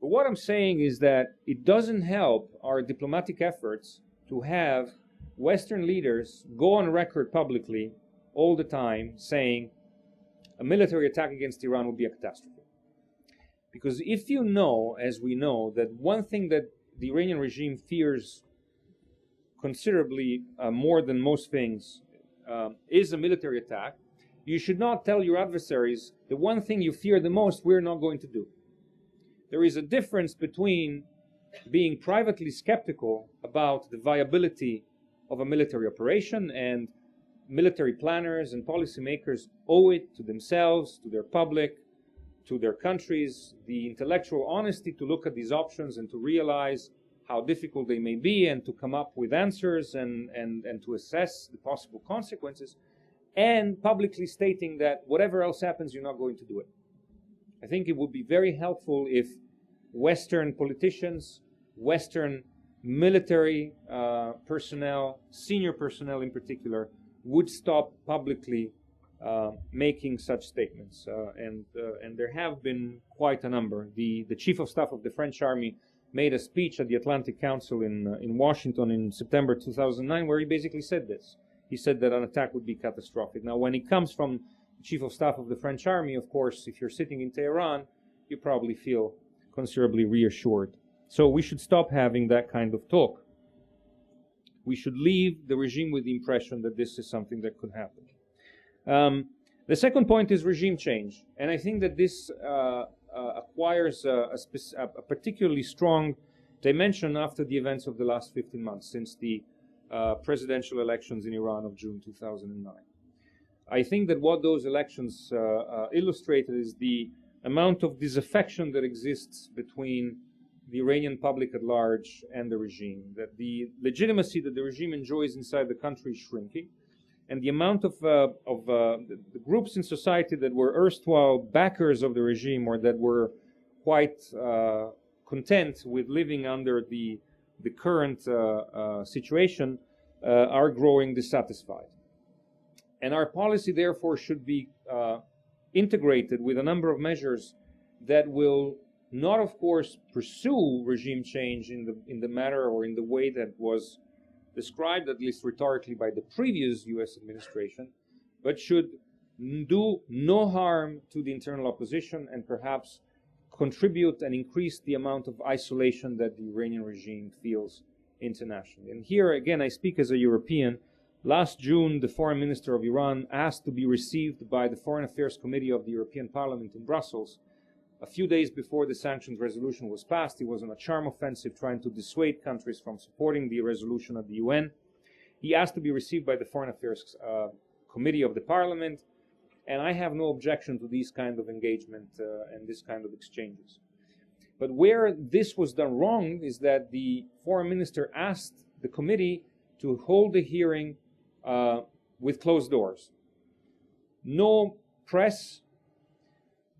But what I'm saying is that it doesn't help our diplomatic efforts to have Western leaders go on record publicly all the time saying a military attack against Iran would be a catastrophe. Because if you know, as we know, that one thing that the Iranian regime fears considerably more than most things is a military attack, you should not tell your adversaries the one thing you fear the most we're not going to do. There is a difference between being privately skeptical about the viability of a military operation, and military planners and policymakers owe it to themselves, to their public, to their countries, the intellectual honesty to look at these options and to realize how difficult they may be and to come up with answers and to assess the possible consequences, and publicly stating that whatever else happens, you're not going to do it. I think it would be very helpful if Western politicians, Western military personnel, senior personnel in particular, would stop publicly making such statements. And there have been quite a number. The Chief of Staff of the French Army made a speech at the Atlantic Council in Washington in September 2009 where he basically said this. He said that an attack would be catastrophic. Now, when it comes from the Chief of Staff of the French Army, of course, if you're sitting in Tehran, you probably feel considerably reassured. So we should stop having that kind of talk. We should leave the regime with the impression that this is something that could happen. The second point is regime change. And I think that this acquires a particularly strong dimension after the events of the last 15 months, since the presidential elections in Iran of June 2009. I think that what those elections illustrated is the amount of disaffection that exists between the Iranian public at large and the regime, that the legitimacy that the regime enjoys inside the country is shrinking, and the amount of the groups in society that were erstwhile backers of the regime or that were quite content with living under the current situation are growing dissatisfied. And our policy, therefore, should be integrated with a number of measures that will not, of course, pursue regime change in the manner or in the way that was described, at least rhetorically, by the previous U.S. administration, but should do no harm to the internal opposition and perhaps contribute and increase the amount of isolation that the Iranian regime feels internationally. And here, again, I speak as a European. Last June, the foreign minister of Iran asked to be received by the Foreign Affairs Committee of the European Parliament in Brussels. A few days before the sanctions resolution was passed, he was on a charm offensive trying to dissuade countries from supporting the resolution at the UN. He asked to be received by the Foreign Affairs Committee of the Parliament, and I have no objection to these kind of engagement and this kind of exchanges. But where this was done wrong is that the foreign minister asked the committee to hold a hearing with closed doors. No press,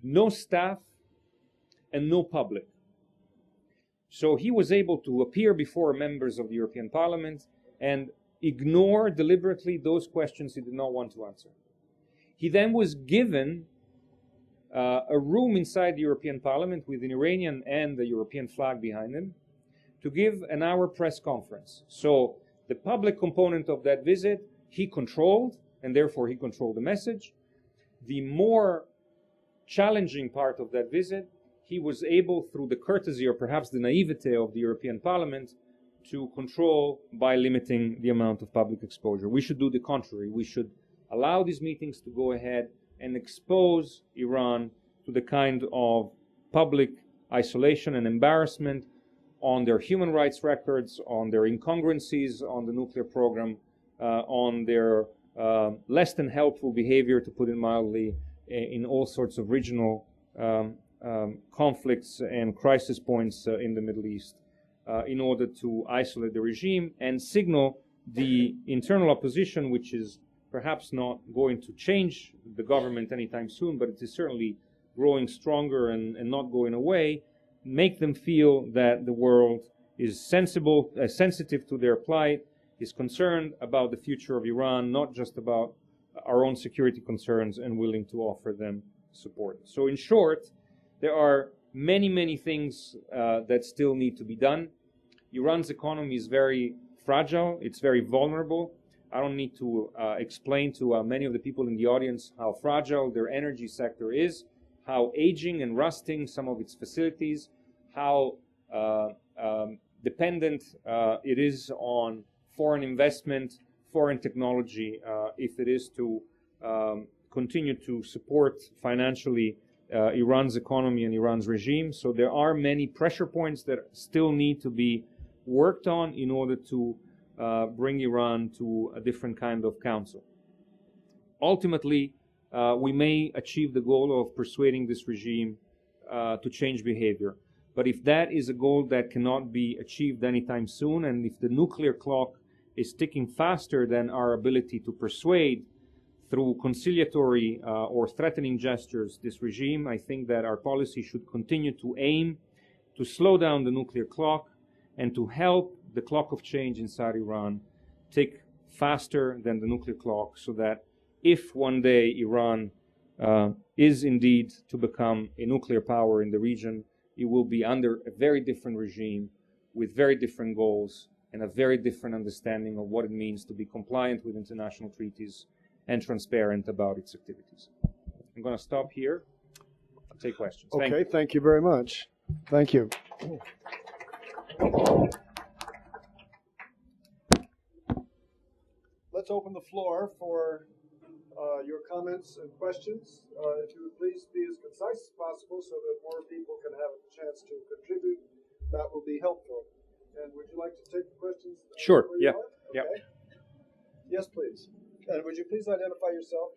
no staff, and no public. So he was able to appear before members of the European Parliament and ignore deliberately those questions he did not want to answer. He then was given a room inside the European Parliament with an Iranian and the European flag behind him to give an hour press conference. So the public component of that visit he controlled, and therefore he controlled the message. The more challenging part of that visit, he was able, through the courtesy or perhaps the naivete of the European Parliament, to control by limiting the amount of public exposure. We should do the contrary. We should allow these meetings to go ahead and expose Iran to the kind of public isolation and embarrassment on their human rights records, on their incongruencies on the nuclear program, on their less than helpful behavior, to put it mildly, in all sorts of regional conflicts and crisis points in the Middle East, in order to isolate the regime and signal the internal opposition, which is perhaps not going to change the government anytime soon, but it is certainly growing stronger and not going away, make them feel that the world is sensitive to their plight, is concerned about the future of Iran, not just about our own security concerns, and willing to offer them support. So in short, there are many, many things that still need to be done. Iran's economy is very fragile, it's very vulnerable. I don't need to explain to many of the people in the audience how fragile their energy sector is, how aging and rusting some of its facilities, how dependent it is on foreign investment, foreign technology, if it is to continue to support financially Iran's economy and Iran's regime. So there are many pressure points that still need to be worked on in order to bring Iran to a different kind of council. Ultimately, we may achieve the goal of persuading this regime to change behavior. But if that is a goal that cannot be achieved anytime soon, and if the nuclear clock is ticking faster than our ability to persuade through conciliatory or threatening gestures this regime. I think that our policy should continue to aim to slow down the nuclear clock and to help the clock of change inside Iran tick faster than the nuclear clock, so that if one day Iran is indeed to become a nuclear power in the region, it will be under a very different regime with very different goals and a very different understanding of what it means to be compliant with international treaties and transparent about its activities. I'm going to stop here. I'll take questions. Okay, thank you very much. Thank you. Let's open the floor for your comments and questions. If you would please be as concise as possible so that more people can have a chance to contribute, that will be helpful. And would you like to take the questions? Sure, yeah. Okay. Yeah. Yes, please. And would you please identify yourself?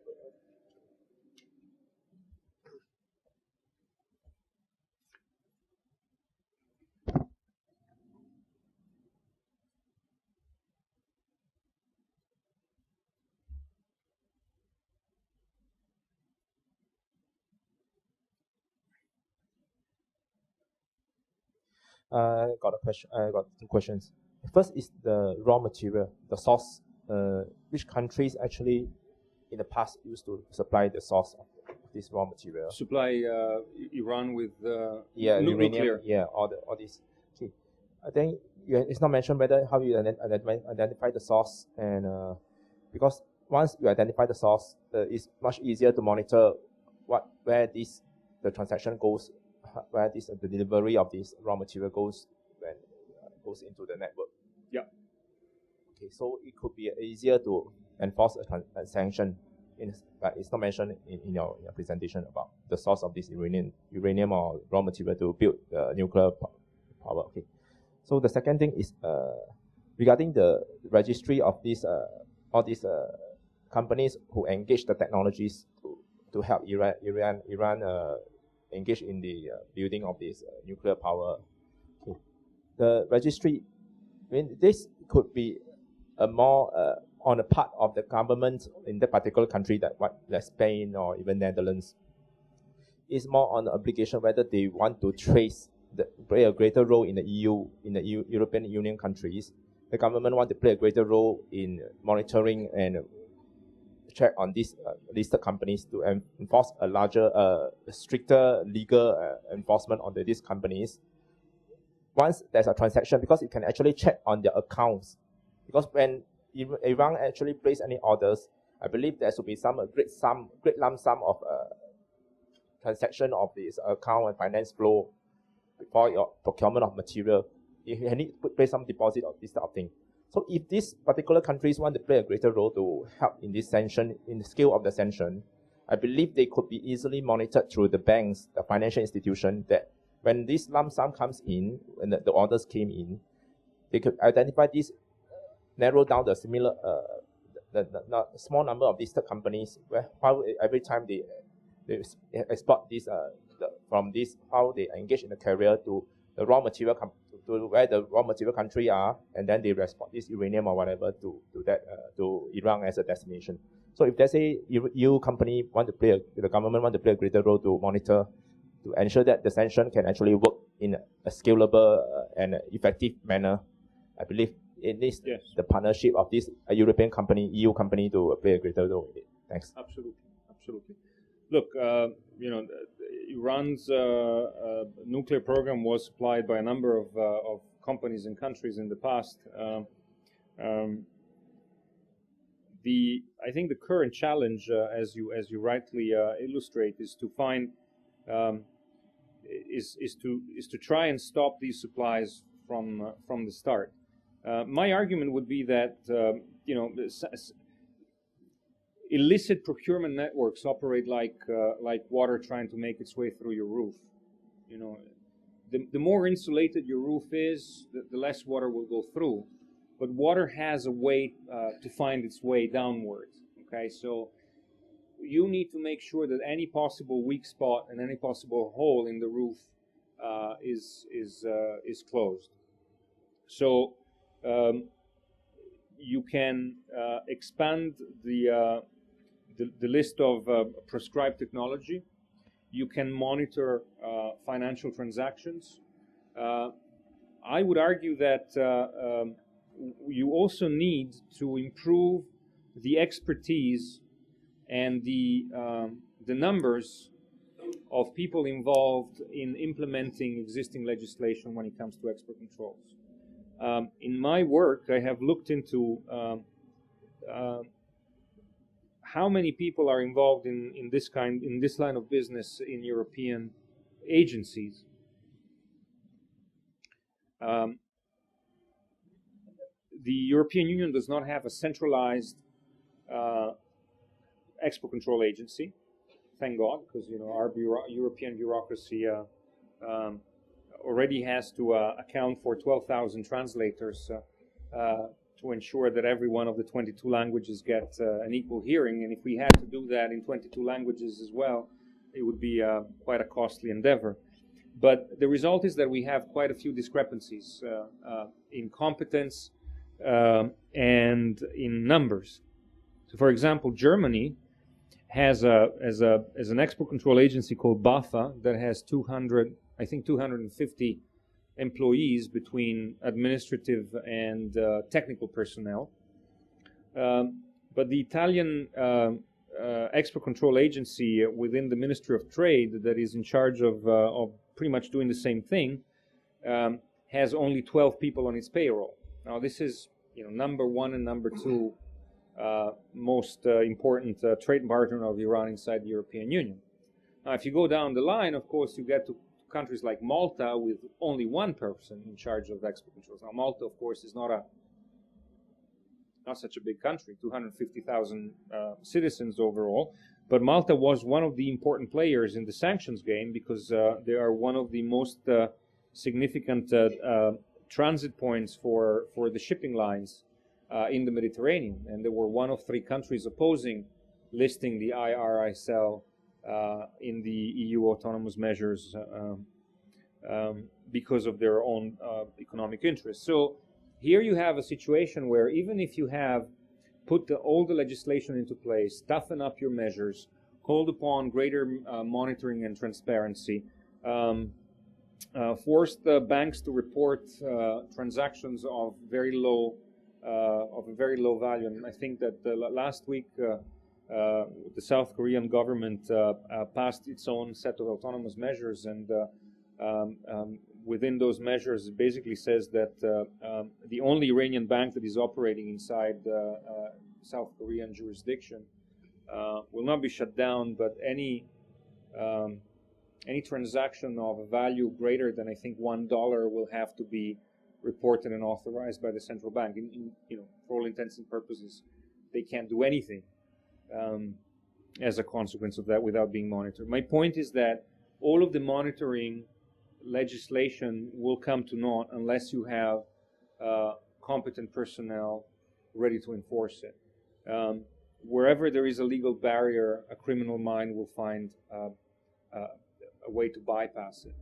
I got a question. I got two questions. First is the raw material, the source. Which countries actually in the past used to supply the source of this raw material? Supply Iran with uranium, nuclear. Yeah, all these. Okay. I think it's not mentioned whether how you identify the source, and because once you identify the source, it's much easier to monitor where the transaction goes, where the delivery of this raw material goes when goes into the network. Yeah. Okay, so it could be easier to enforce a sanction. But it's not mentioned in your presentation about the source of this uranium or raw material to build nuclear power. Okay. So the second thing is regarding the registry of all these companies who engage the technologies to help Iran engage in the building of this nuclear power. Okay. The registry, I mean, this could be a more on the part of the government in that particular country, like Spain or even Netherlands. It's more on the obligation whether they want to play a greater role in the EU, in the European Union countries. The government want to play a greater role in monitoring and check on these listed companies to enforce a larger, stricter legal enforcement on these companies. Once there's a transaction, because it can actually check on their accounts. Because when Iran actually place any orders, I believe there should be some great lump sum of transaction of this account and finance flow before your procurement of material. You need to place some deposit of this type of thing. So if these particular countries want to play a greater role to help in this sanction, in the scale of the sanction, I believe they could be easily monitored through the banks, the financial institution, that when this lump sum comes in, when the orders came in, they could identify this, narrow down the similar, the small number of listed companies, where how every time they export this, from this, how they engage in the carrier to the raw material to where the raw material country are, and then they export this uranium or whatever to Iran as a destination. So if there's a EU company the government want to play a greater role to monitor, to ensure that the sanction can actually work in a scalable and effective manner, I believe it needs the partnership of this European company, EU company, to play a greater role in it. Thanks. Absolutely, absolutely. Look, Iran's nuclear program was supplied by a number of companies and countries in the past. I think the current challenge, as you rightly illustrate, is to find is to try and stop these supplies from the start. My argument would be that illicit procurement networks operate like water trying to make its way through your roof. The more insulated your roof is, the less water will go through. But water has a way to find its way downward. Okay, so you need to make sure that any possible weak spot and any possible hole in the roof is closed. So you can expand the the list of prescribed technology. You can monitor financial transactions. I would argue that you also need to improve the expertise and the numbers of people involved in implementing existing legislation when it comes to export controls. In my work, I have looked into how many people are involved in this line of business in European agencies. The European Union does not have a centralized export control agency. Thank God, because our European bureaucracy already has to account for 12,000 translators to ensure that every one of the 22 languages gets an equal hearing. And if we had to do that in 22 languages as well, it would be quite a costly endeavor. But the result is that we have quite a few discrepancies in competence and in numbers. So, for example, Germany has an export control agency called BAFA that has 250 employees between administrative and technical personnel. But the Italian export control agency within the Ministry of Trade that is in charge of pretty much doing the same thing has only 12 people on its payroll. Now this is number one and number two most important trade partner of Iran inside the European Union. Now if you go down the line, of course, you get to countries like Malta with only one person in charge of export controls. Now Malta, of course, is not such a big country, 250,000 citizens overall, but Malta was one of the important players in the sanctions game because they are one of the most significant transit points for the shipping lines in the Mediterranean, and they were one of three countries opposing listing the IRISL in the EU autonomous measures because of their own economic interests. So here you have a situation where even if you have put all the legislation into place, toughen up your measures, called upon greater monitoring and transparency, forced the banks to report transactions of a very low value. And I think that last week the South Korean government passed its own set of autonomous measures, and within those measures it basically says that the only Iranian bank that is operating inside South Korean jurisdiction will not be shut down, but any transaction of a value greater than, I think, $1 will have to be reported and authorized by the central bank. For all intents and purposes, they can't do anything as a consequence of that without being monitored. My point is that all of the monitoring legislation will come to naught unless you have competent personnel ready to enforce it. Wherever there is a legal barrier, a criminal mind will find a way to bypass it.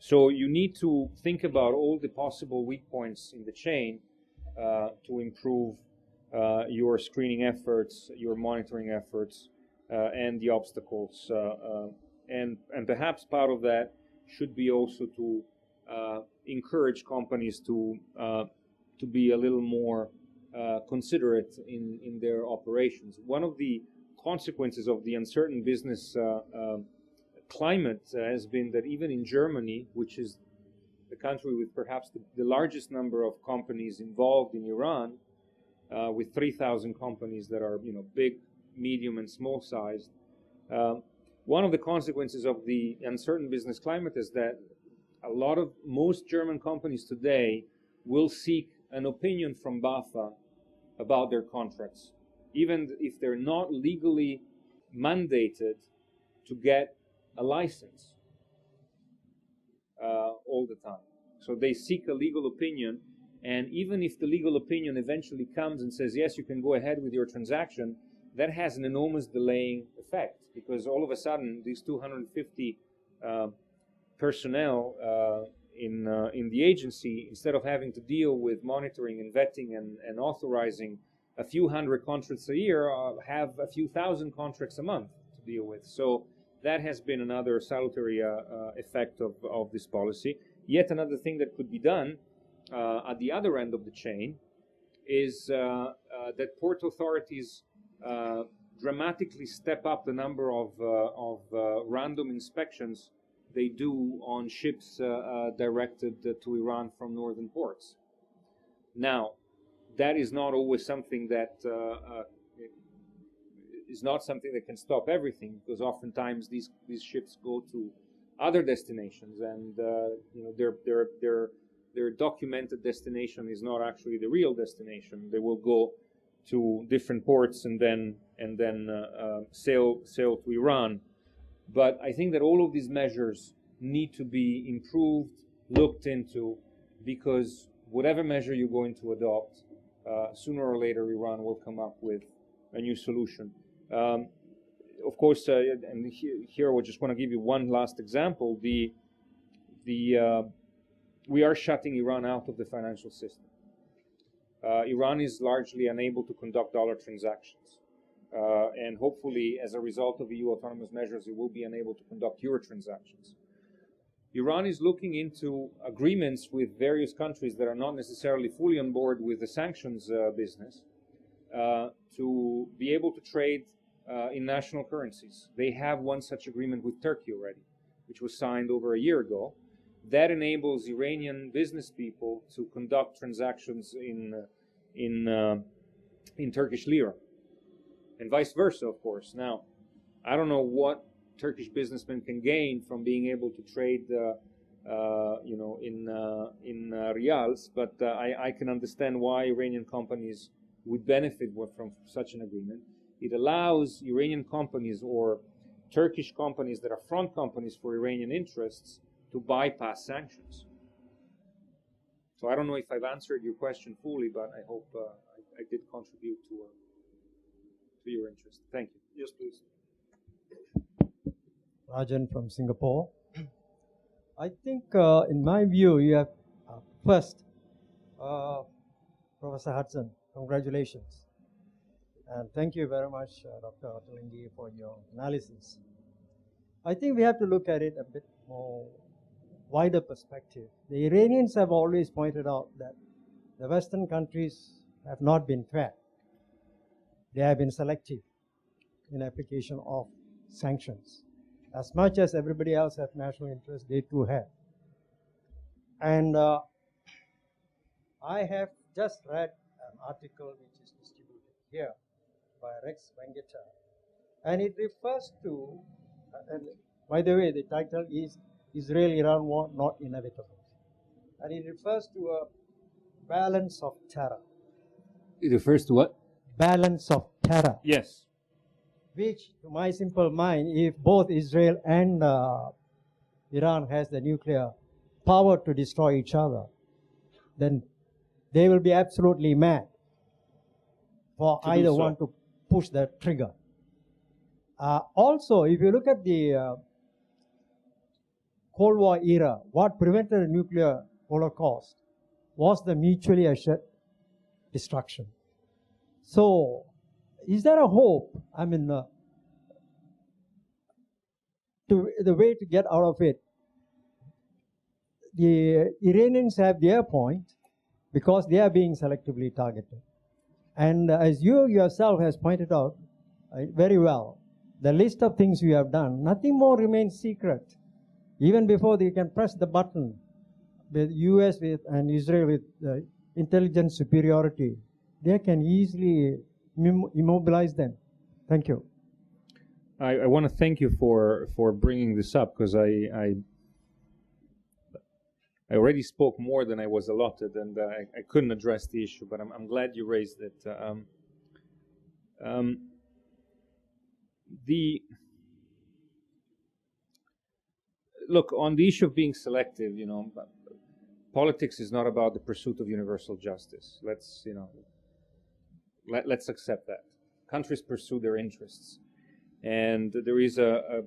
So you need to think about all the possible weak points in the chain to improve your screening efforts, your monitoring efforts, and the obstacles. And perhaps part of that should be also to encourage companies to be a little more considerate in their operations. One of the consequences of the uncertain business climate has been that even in Germany, which is the country with perhaps the largest number of companies involved in Iran, with 3,000 companies that are big, medium, and small sized. One of the consequences of the uncertain business climate is that most German companies today will seek an opinion from BAFA about their contracts, even if they're not legally mandated to get a license all the time. So they seek a legal opinion, and even if the legal opinion eventually comes and says, yes, you can go ahead with your transaction, that has an enormous delaying effect, because all of a sudden these 250 personnel in the agency, instead of having to deal with monitoring and vetting and authorizing a few hundred contracts a year have a few thousand contracts a month to deal with. So that has been another salutary effect of this policy. Yet another thing that could be done at the other end of the chain is that port authorities dramatically step up the number of random inspections they do on ships directed to Iran from northern ports. Now, that is not always something that is not something that can stop everything, because oftentimes these ships go to other destinations, and you know, their documented destination is not actually the real destination. They will go to different ports and then sail to Iran. But I think that all of these measures need to be improved, looked into, because whatever measure you're going to adopt, sooner or later Iran will come up with a new solution. Of course, and here I just want to give you one last example. We are shutting Iran out of the financial system. Iran is largely unable to conduct dollar transactions. And hopefully, as a result of EU autonomous measures, it will be unable to conduct euro transactions. Iran is looking into agreements with various countries that are not necessarily fully on board with the sanctions business to be able to trade in national currencies. They have one such agreement with Turkey already, which was signed over a year ago. That enables Iranian business people to conduct transactions in Turkish lira, and vice versa, of course. Now, I don't know what Turkish businessmen can gain from being able to trade, you know, in riyals, but I can understand why Iranian companies would benefit from such an agreement. It allows Iranian companies or Turkish companies that are front companies for Iranian interests to bypass sanctions. So I don't know if I've answered your question fully, but I hope I did contribute to your interest. Thank you. Yes, please. Rajan from Singapore. I think, in my view, you have first, Professor Hudson, congratulations. And thank you very much, Dr. Ottolenghi, for your analysis. I think we have to look at it a bit more wider perspective. The Iranians have always pointed out that the Western countries have not been fair. They have been selective in application of sanctions. As much as everybody else has national interest, they too have. And I have just read an article which is distributed here by Rex Vengeta, and it refers to, and by the way, the title is Israel-Iran War Not Inevitable, and it refers to a balance of terror. It refers to what? Balance of terror. Yes. Which, to my simple mind, if both Israel and Iran has the nuclear power to destroy each other, then they will be absolutely mad for either one to push the trigger. Also, if you look at the Cold War era, what prevented the nuclear holocaust was the mutually assured destruction. So, is there a hope? I mean, the way to get out of it, the Iranians have their point because they are being selectively targeted. And as you yourself has pointed out very well, the list of things you have done, nothing more remains secret. Even before they can press the button, the US and Israel with intelligence superiority, they can easily immobilize them. Thank you. I want to thank you for bringing this up, because I already spoke more than I was allotted, and I couldn't address the issue, but I'm glad you raised it. Look, on the issue of being selective, you know, politics is not about the pursuit of universal justice. Let's accept that. Countries pursue their interests, and there is a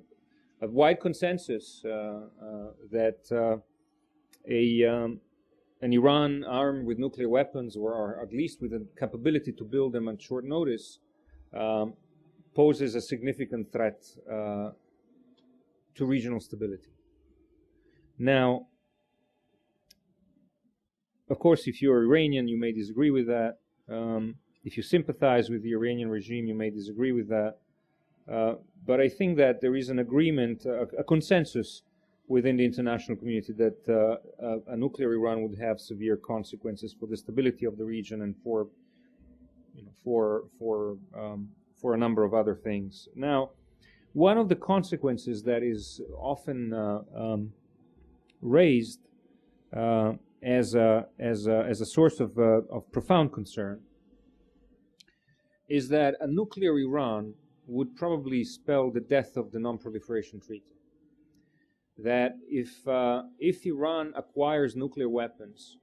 wide consensus that an Iran armed with nuclear weapons, or at least with the capability to build them at short notice, poses a significant threat to regional stability. Now, of course, if you're Iranian, you may disagree with that. If you sympathize with the Iranian regime, you may disagree with that. But I think that there is an agreement, a consensus within the international community that a nuclear Iran would have severe consequences for the stability of the region and for a number of other things. Now, one of the consequences that is often raised as a source of profound concern is that a nuclear Iran would probably spell the death of the Non-Proliferation Treaty. That if Iran acquires nuclear weapons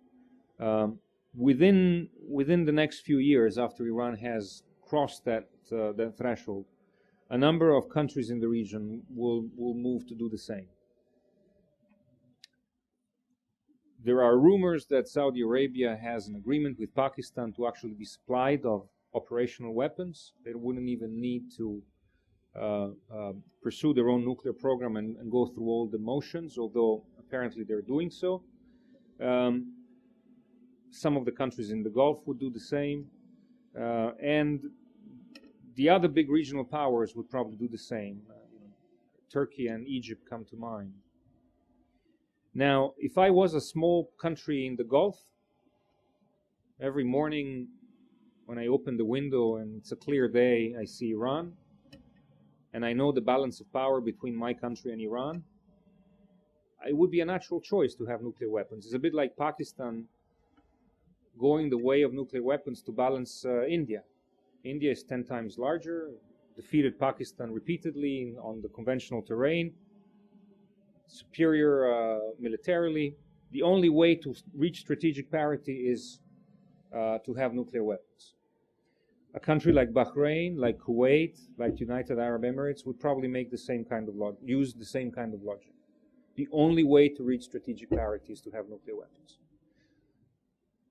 within the next few years after Iran has crossed that threshold, a number of countries in the region will move to do the same. There are rumors that Saudi Arabia has an agreement with Pakistan to actually be supplied of operational weapons. They wouldn't even need to pursue their own nuclear program and go through all the motions, although apparently they're doing so. Some of the countries in the Gulf would do the same. And the other big regional powers would probably do the same. Turkey and Egypt come to mind. Now, if I was a small country in the Gulf, every morning when I open the window and it's a clear day, I see Iran, and I know the balance of power between my country and Iran, it would be a natural choice to have nuclear weapons. It's a bit like Pakistan going the way of nuclear weapons to balance India. India is 10 times larger, defeated Pakistan repeatedly on the conventional terrain, superior militarily. The only way to reach strategic parity is to have nuclear weapons. A country like Bahrain, like Kuwait, like United Arab Emirates would probably make the same kind of use the same kind of logic. The only way to reach strategic parity is to have nuclear weapons.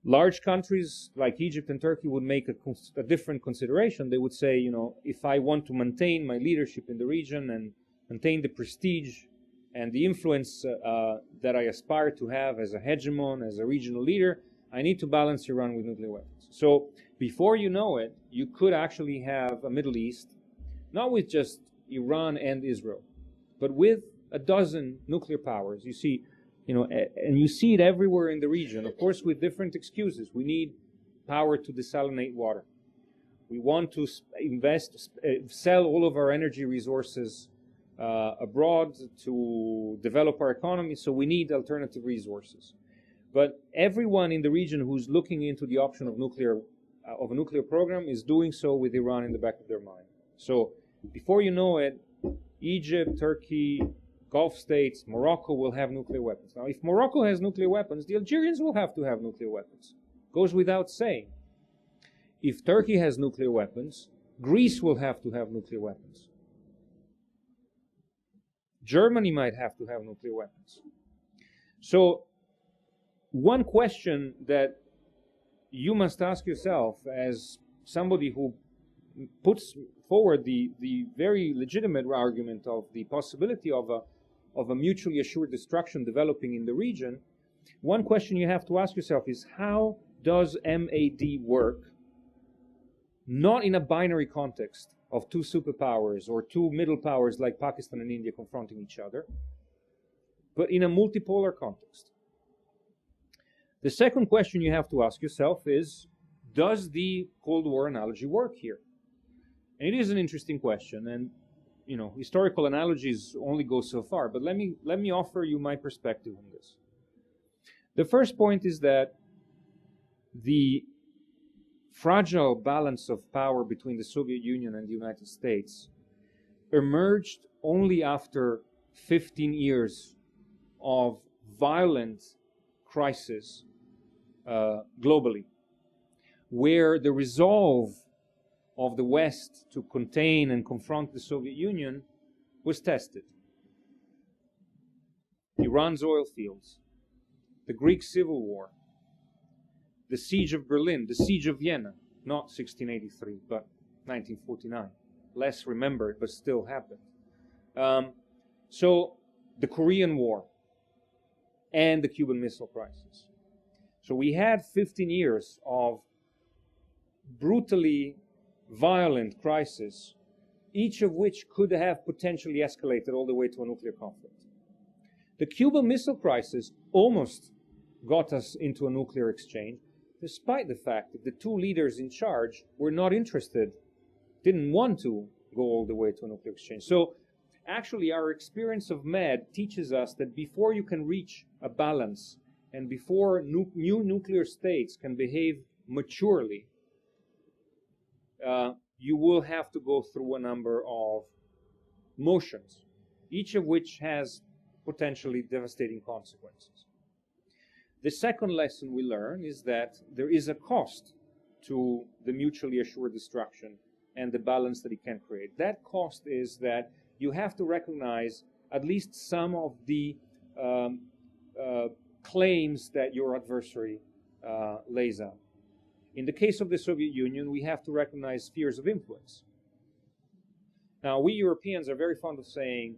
Large countries like Egypt and Turkey would make a different consideration. They would say, you know, if I want to maintain my leadership in the region and maintain the prestige and the influence that I aspire to have as a hegemon, as a regional leader, I need to balance Iran with nuclear weapons. So before you know it, you could actually have a Middle East, not with just Iran and Israel, but with a dozen nuclear powers. You see, you know, and you see it everywhere in the region, of course, with different excuses. We need power to desalinate water. We want to sell all of our energy resources abroad to develop our economy, so we need alternative resources. But everyone in the region who's looking into the option of a nuclear program is doing so with Iran in the back of their mind. So before you know it, Egypt, Turkey, Gulf states, Morocco will have nuclear weapons. Now, if Morocco has nuclear weapons, the Algerians will have to have nuclear weapons. Goes without saying. If Turkey has nuclear weapons, Greece will have to have nuclear weapons. Germany might have to have nuclear weapons. So one question that you must ask yourself as somebody who puts forward the very legitimate argument of the possibility of a mutually assured destruction developing in the region, one question you have to ask yourself is, how does MAD work, not in a binary context of two superpowers or two middle powers like Pakistan and India confronting each other, but in a multipolar context? The second question you have to ask yourself is, does the Cold War analogy work here? And it is an interesting question, and you know, historical analogies only go so far, but let me offer you my perspective on this. The first point is that the fragile balance of power between the Soviet Union and the United States emerged only after 15 years of violent crisis globally, where the resolve of the West to contain and confront the Soviet Union was tested. Iran's oil fields, the Greek Civil War, the siege of Berlin, the siege of Vienna, not 1683, but 1949. Less remembered, but still happened. So the Korean War and the Cuban Missile Crisis. So we had 15 years of brutally violent crisis, each of which could have potentially escalated all the way to a nuclear conflict. The Cuban Missile Crisis almost got us into a nuclear exchange, despite the fact that the two leaders in charge were not interested, didn't want to go all the way to a nuclear exchange. So actually our experience of MED teaches us that before you can reach a balance and before new nuclear states can behave maturely, you will have to go through a number of motions, each of which has potentially devastating consequences. The second lesson we learn is that there is a cost to the mutually assured destruction and the balance that it can create. That cost is that you have to recognize at least some of the claims that your adversary lays out. In the case of the Soviet Union, we have to recognize spheres of influence. Now, we Europeans are very fond of saying,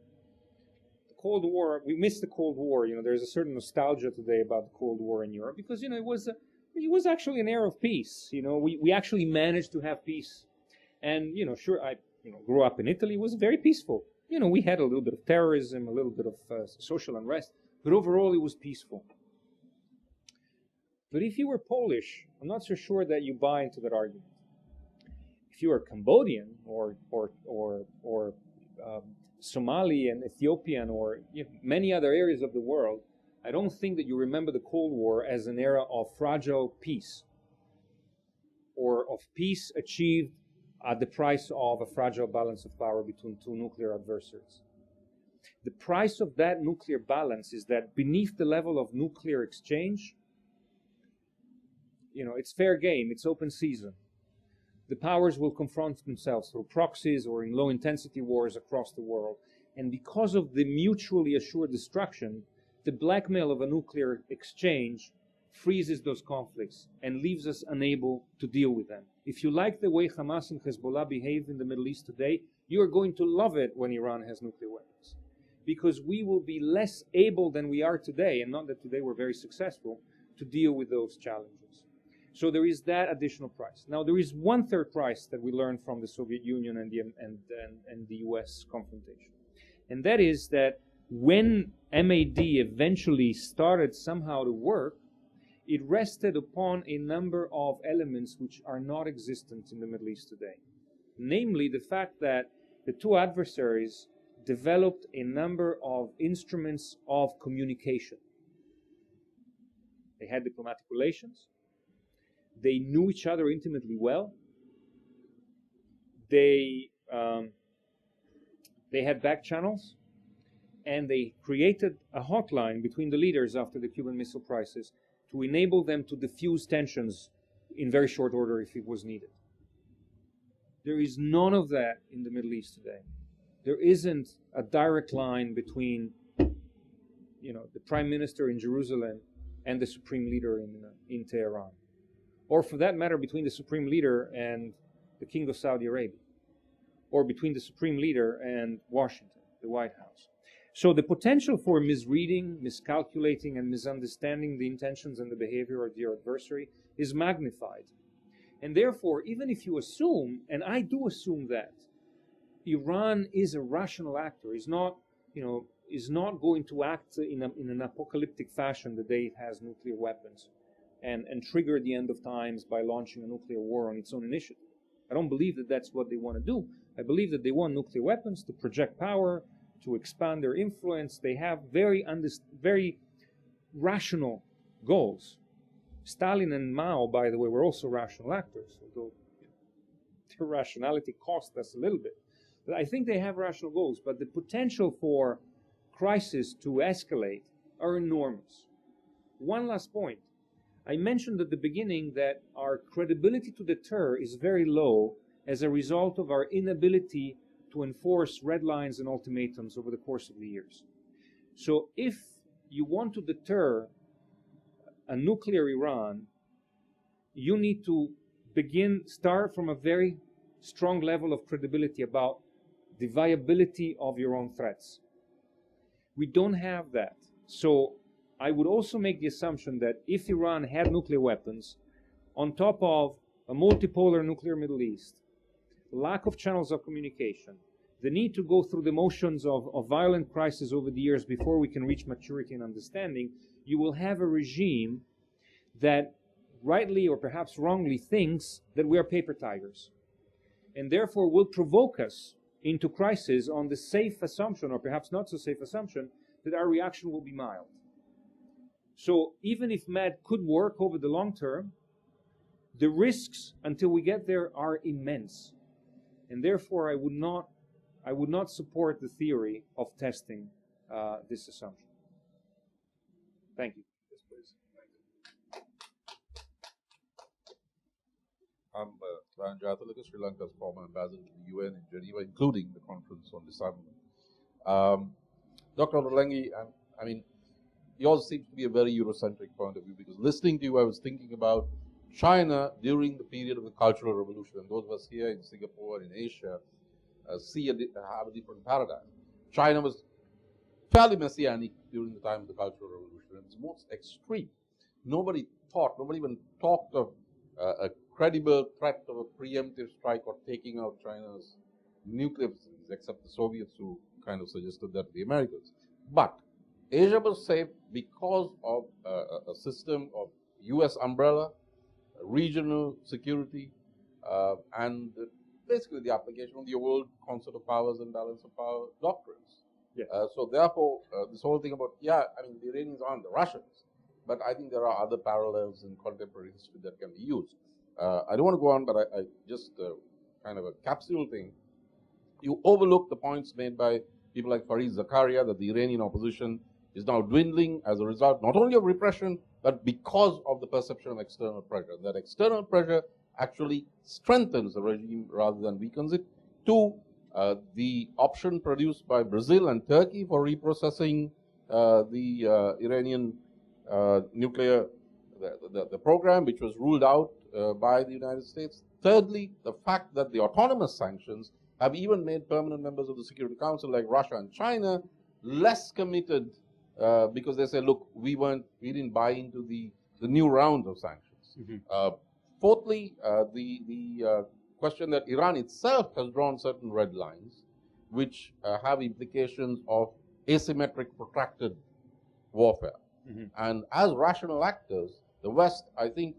the Cold War, we missed the Cold War. You know, there's a certain nostalgia today about the Cold War in Europe because, you know, it was actually an era of peace. You know, we actually managed to have peace. And, you know, sure, I grew up in Italy. It was very peaceful. You know, we had a little bit of terrorism, a little bit of social unrest, but overall it was peaceful. But if you were Polish, I'm not so sure that you buy into that argument. If you were Cambodian or Somali and Ethiopian or many other areas of the world, I don't think that you remember the Cold War as an era of fragile peace or of peace achieved at the price of a fragile balance of power between two nuclear adversaries. The price of that nuclear balance is that beneath the level of nuclear exchange, you know, it's fair game, it's open season. The powers will confront themselves through proxies or in low-intensity wars across the world. And because of the mutually assured destruction, the blackmail of a nuclear exchange freezes those conflicts and leaves us unable to deal with them. If you like the way Hamas and Hezbollah behave in the Middle East today, you are going to love it when Iran has nuclear weapons. Because we will be less able than we are today, and not that today we're very successful, to deal with those challenges. So there is that additional price. Now there is one third price that we learned from the Soviet Union and the US confrontation. And that is that when MAD eventually started somehow to work, it rested upon a number of elements which are not existent in the Middle East today. Namely, the fact that the two adversaries developed a number of instruments of communication. They had diplomatic relations. They knew each other intimately well. They had back channels, and they created a hotline between the leaders after the Cuban Missile Crisis to enable them to diffuse tensions in very short order if it was needed. There is none of that in the Middle East today. There isn't a direct line between, you know, the Prime Minister in Jerusalem and the Supreme Leader in Tehran. Or for that matter, between the Supreme Leader and the King of Saudi Arabia. Or between the Supreme Leader and Washington, the White House. So the potential for misreading, miscalculating, and misunderstanding the intentions and the behavior of your adversary is magnified. And therefore, even if you assume, and I do assume that, Iran is a rational actor, is not going to act in an apocalyptic fashion the day it has nuclear weapons and trigger the end of times by launching a nuclear war on its own initiative. I don't believe that that's what they want to do. I believe that they want nuclear weapons to project power, to expand their influence. They have very rational goals. Stalin and Mao, by the way, were also rational actors, although their rationality cost us a little bit. But I think they have rational goals, but the potential for crisis to escalate are enormous. One last point. I mentioned at the beginning that our credibility to deter is very low as a result of our inability to enforce red lines and ultimatums over the course of the years. So if you want to deter a nuclear Iran, you need to start from a very strong level of credibility about the viability of your own threats. We don't have that. So I would also make the assumption that if Iran had nuclear weapons, on top of a multipolar nuclear Middle East, lack of channels of communication, the need to go through the motions of violent crisis over the years before we can reach maturity and understanding, you will have a regime that rightly or perhaps wrongly thinks that we are paper tigers, and therefore will provoke us into crisis on the safe assumption, or perhaps not so safe assumption, that our reaction will be mild. So even if MAD could work over the long term, the risks until we get there are immense. And therefore I would not support the theory of testing this assumption. Thank you. Yes, please. I'm Ryan Jathalika, Sri Lanka's former ambassador to the UN in Geneva, including the conference on disarmament. Dr. Ottolenghi, I mean, yours seems to be a very Eurocentric point of view, because listening to you, I was thinking about China during the period of the Cultural Revolution. And those of us here in Singapore and in Asia have a different paradigm. China was fairly messianic during the time of the Cultural Revolution. It was most extreme. Nobody even talked of a credible threat of a preemptive strike or taking out China's nuclear facilities, except the Soviets, who kind of suggested that to the Americans. But Asia was safe because of a system of US umbrella, regional security, and basically the application of the old concept of powers and balance of power doctrines. Yeah. So therefore, this whole thing about, the Iranians aren't the Russians, but I think there are other parallels in contemporary history that can be used. I don't want to go on, but I just kind of a capsule thing. You overlook the points made by people like Fareed Zakaria that the Iranian opposition is now dwindling as a result not only of repression, but because of the perception of external pressure. That external pressure actually strengthens the regime rather than weakens it. Two, the option produced by Brazil and Turkey for reprocessing the Iranian nuclear, the program, which was ruled out by the United States. Thirdly, the fact that the autonomous sanctions have even made permanent members of the Security Council like Russia and China less committed because they say, look, we didn't buy into the new round of sanctions. Mm-hmm. Fourthly, the question that Iran itself has drawn certain red lines, which have implications of asymmetric protracted warfare. Mm-hmm. And as rational actors, the West, I think,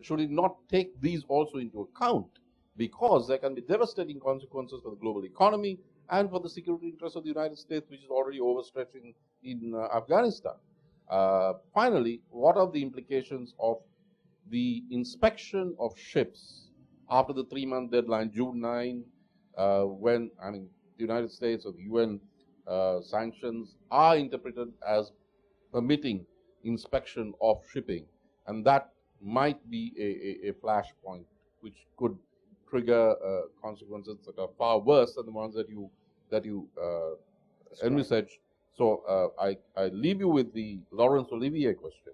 should it not take these also into account, because there can be devastating consequences for the global economy and for the security interests of the United States, which is already overstretching in Afghanistan. Finally, what are the implications of the inspection of ships after the 3-month deadline, June 9, when the United States or the UN sanctions are interpreted as permitting inspection of shipping, and that might be a flashpoint which could trigger consequences that are far worse than the ones that you envisaged. So I leave you with the Laurence Olivier question,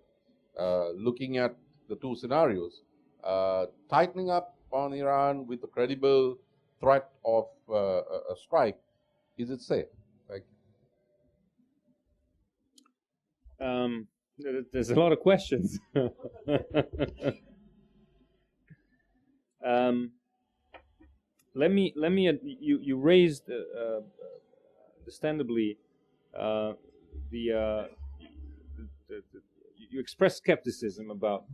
looking at the two scenarios, tightening up on Iran with the credible threat of a strike. Is it safe? Thank you. There's a lot of questions. Let me. You raised, understandably, you expressed skepticism about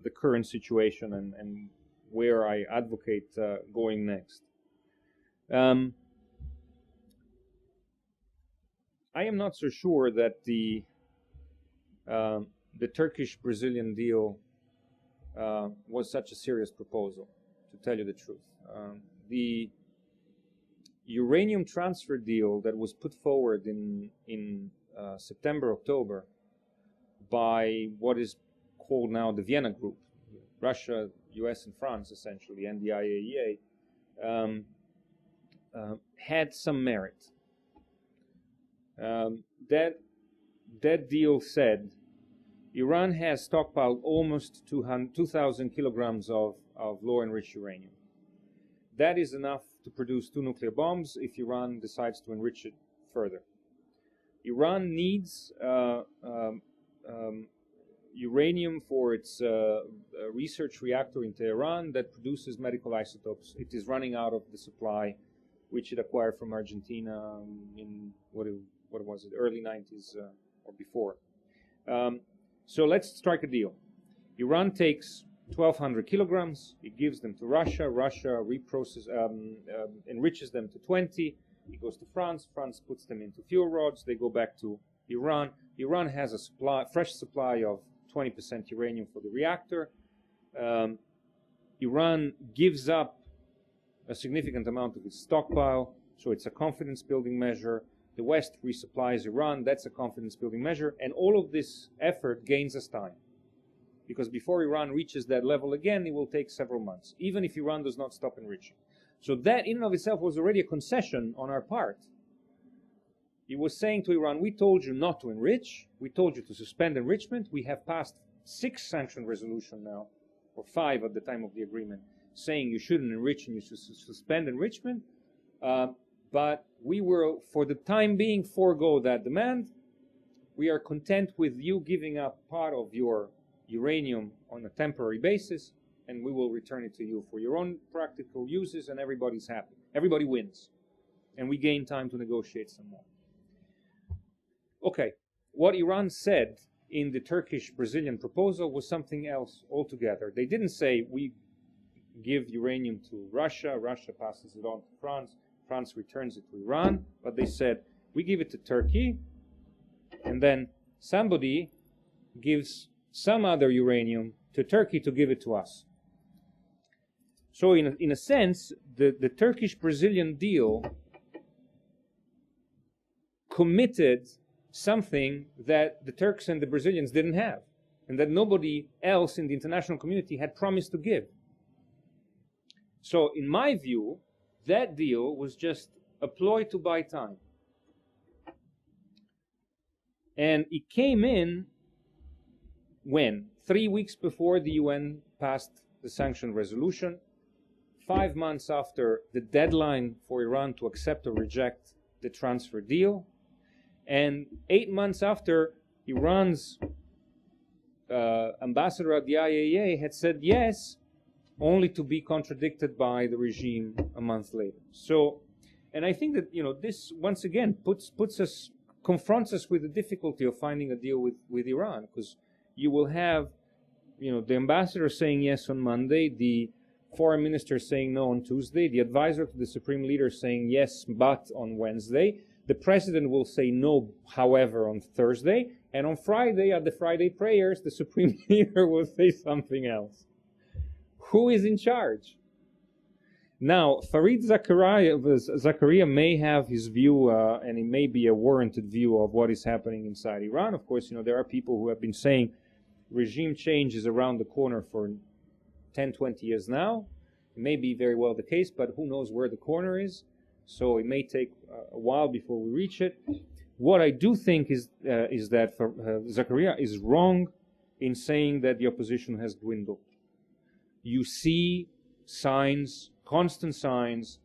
the current situation and where I advocate going next. I am not so sure that the Turkish-Brazilian deal was such a serious proposal, to tell you the truth. The uranium transfer deal that was put forward in September, October by what is called now the Vienna Group, Russia, US, and France, essentially, and the IAEA, had some merit. That deal said, Iran has stockpiled almost 2,000 kilograms of low-enriched uranium. That is enough to produce 2 nuclear bombs if Iran decides to enrich it further. Iran needs uranium for its research reactor in Tehran that produces medical isotopes. It is running out of the supply, which it acquired from Argentina in, what was it, early 90s or before. So let's strike a deal. Iran takes 1,200 kilograms. It gives them to Russia. Russia enriches them to 20. It goes to France. France puts them into fuel rods. They go back to Iran. Iran has a fresh supply of 20% uranium for the reactor. Iran gives up a significant amount of its stockpile, so it's a confidence-building measure. The West resupplies Iran. That's a confidence-building measure. And all of this effort gains us time, because before Iran reaches that level again, it will take several months, even if Iran does not stop enriching. So that in and of itself was already a concession on our part. It was saying to Iran, we told you not to enrich, we told you to suspend enrichment. We have passed 6 sanction resolutions now, or 5 at the time of the agreement, saying you shouldn't enrich and you should suspend enrichment. But we will, for the time being, forego that demand. We are content with you giving up part of your uranium on a temporary basis, and we will return it to you for your own practical uses, and everybody's happy. Everybody wins. And we gain time to negotiate some more. Okay, what Iran said in the Turkish-Brazilian proposal was something else altogether. They didn't say we give uranium to Russia, Russia passes it on to France, France returns it to Iran, but they said we give it to Turkey, and then somebody gives some other uranium to Turkey to give it to us. So in a sense, the Turkish-Brazilian deal committed something that the Turks and the Brazilians didn't have, and that nobody else in the international community had promised to give. So in my view, that deal was just a ploy to buy time. And it came in when? 3 weeks before the UN passed the sanction resolution, 5 months after the deadline for Iran to accept or reject the transfer deal, and 8 months after Iran's ambassador at the IAEA had said yes, only to be contradicted by the regime a month later. So, and I think that, this once again confronts us with the difficulty of finding a deal with Iran, because you will have, the ambassador saying yes on Monday, the foreign minister saying no on Tuesday, the advisor to the supreme leader saying yes but on Wednesday, the president will say no, however, on Thursday, and on Friday, at the Friday prayers, the supreme leader will say something else. Who is in charge? Now, Fareed Zakaria may have his view, and it may be a warranted view of what is happening inside Iran. Of course, there are people who have been saying regime change is around the corner for 10, 20 years now. It may be very well the case, but who knows where the corner is. So it may take a while before we reach it. What I do think is that Zakaria is wrong in saying that the opposition has dwindled. You see signs, constant signs,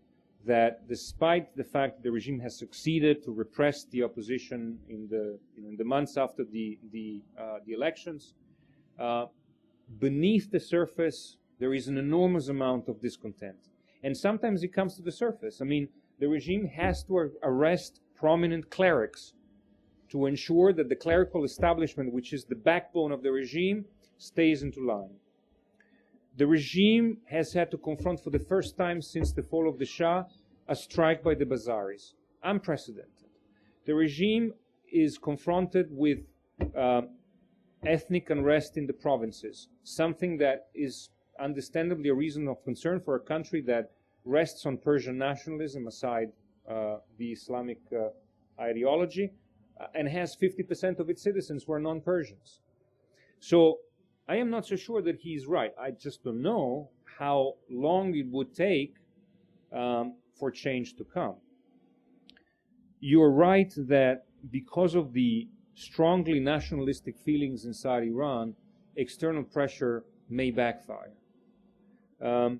that despite the fact that the regime has succeeded to repress the opposition in the months after the elections, beneath the surface there is an enormous amount of discontent, and sometimes it comes to the surface. I mean, the regime has to arrest prominent clerics to ensure that the clerical establishment, which is the backbone of the regime, stays into line. The regime has had to confront for the first time since the fall of the Shah a strike by the Bazaris. Unprecedented. The regime is confronted with ethnic unrest in the provinces, something that is understandably a reason of concern for a country that rests on Persian nationalism aside the Islamic ideology, and has 50% of its citizens who are non-Persians. So I am not so sure that he's right. I just don't know how long it would take for change to come. You're right that because of the strongly nationalistic feelings inside Iran, external pressure may backfire. There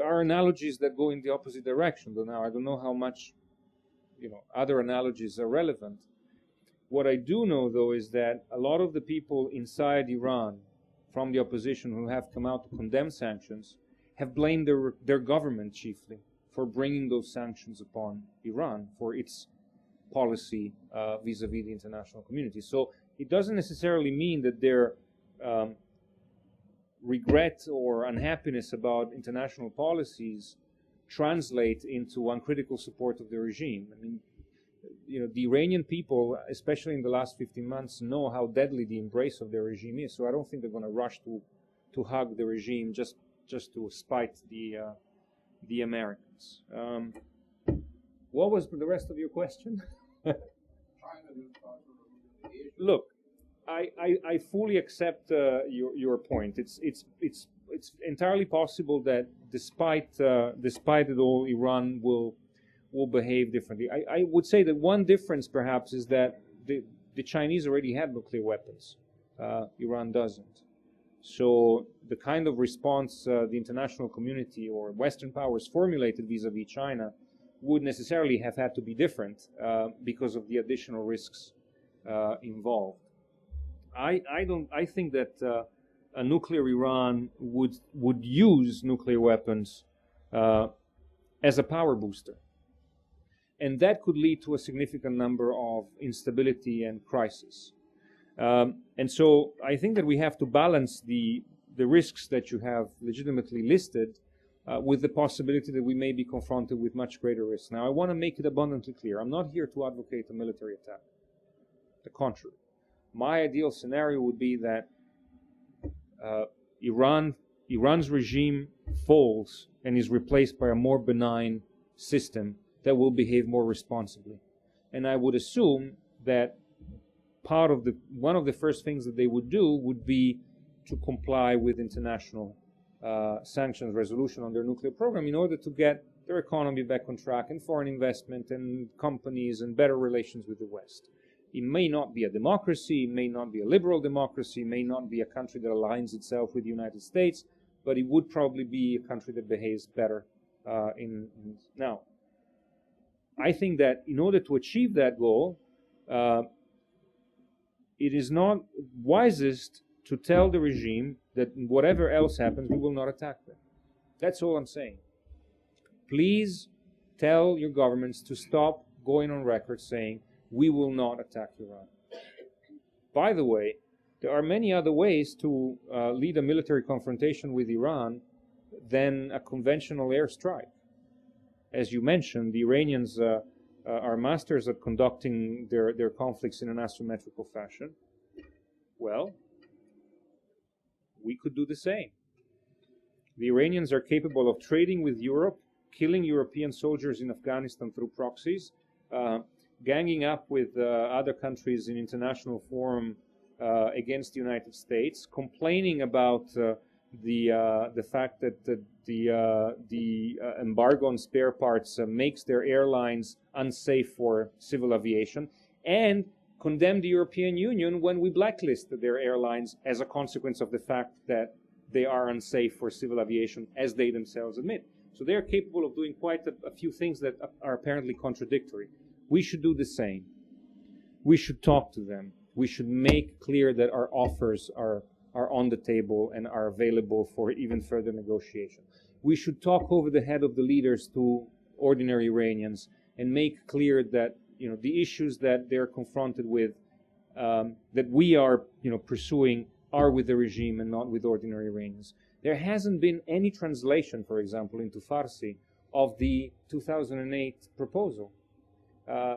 are analogies that go in the opposite direction, though now I don't know how much other analogies are relevant. What I do know, though, is that a lot of the people inside Iran from the opposition who have come out to condemn sanctions have blamed their government chiefly for bringing those sanctions upon Iran for its policy vis-a-vis the international community. So it doesn't necessarily mean that their regret or unhappiness about international policies translate into uncritical support of the regime. I mean, the Iranian people, especially in the last 15 months, know how deadly the embrace of their regime is. So I don't think they're going to rush to hug the regime just to spite the Americans. What was the rest of your question? Look, I fully accept your point. It's entirely possible that despite it all, Iran will behave differently. I would say that one difference perhaps is that the Chinese already had nuclear weapons. Iran doesn't. So the kind of response the international community or Western powers formulated vis-a-vis China would necessarily have had to be different because of the additional risks involved. I think that a nuclear Iran would use nuclear weapons as a power booster. And that could lead to a significant number of instability and crisis. And so I think that we have to balance the risks that you have legitimately listed with the possibility that we may be confronted with much greater risks. Now, I want to make it abundantly clear. I'm not here to advocate a military attack. The contrary. My ideal scenario would be that Iran's regime falls and is replaced by a more benign system that will behave more responsibly. And I would assume that one of the first things that they would do would be to comply with international sanctions resolution on their nuclear program in order to get their economy back on track and foreign investment and companies and better relations with the West. It may not be a democracy, it may not be a liberal democracy, it may not be a country that aligns itself with the United States, but it would probably be a country that behaves better now. I think that in order to achieve that goal, it is not wisest to tell the regime that whatever else happens, we will not attack them. That's all I'm saying. Please tell your governments to stop going on record saying, we will not attack Iran. By the way, there are many other ways to lead a military confrontation with Iran than a conventional airstrike. As you mentioned, the Iranians are masters at conducting their conflicts in an asymmetrical fashion. Well, we could do the same. The Iranians are capable of trading with Europe, killing European soldiers in Afghanistan through proxies, ganging up with other countries in international forum against the United States, complaining about the fact that the embargo on spare parts makes their airlines unsafe for civil aviation, and condemn the European Union when we blacklist their airlines as a consequence of the fact that they are unsafe for civil aviation, as they themselves admit. So they are capable of doing quite a few things that are apparently contradictory. We should do the same. We should talk to them. We should make clear that our offers are on the table and are available for even further negotiation. We should talk over the head of the leaders to ordinary Iranians and make clear that the issues that they're confronted with, that we are pursuing, are with the regime and not with ordinary Iranians. There hasn't been any translation, for example, into Farsi of the 2008 proposal.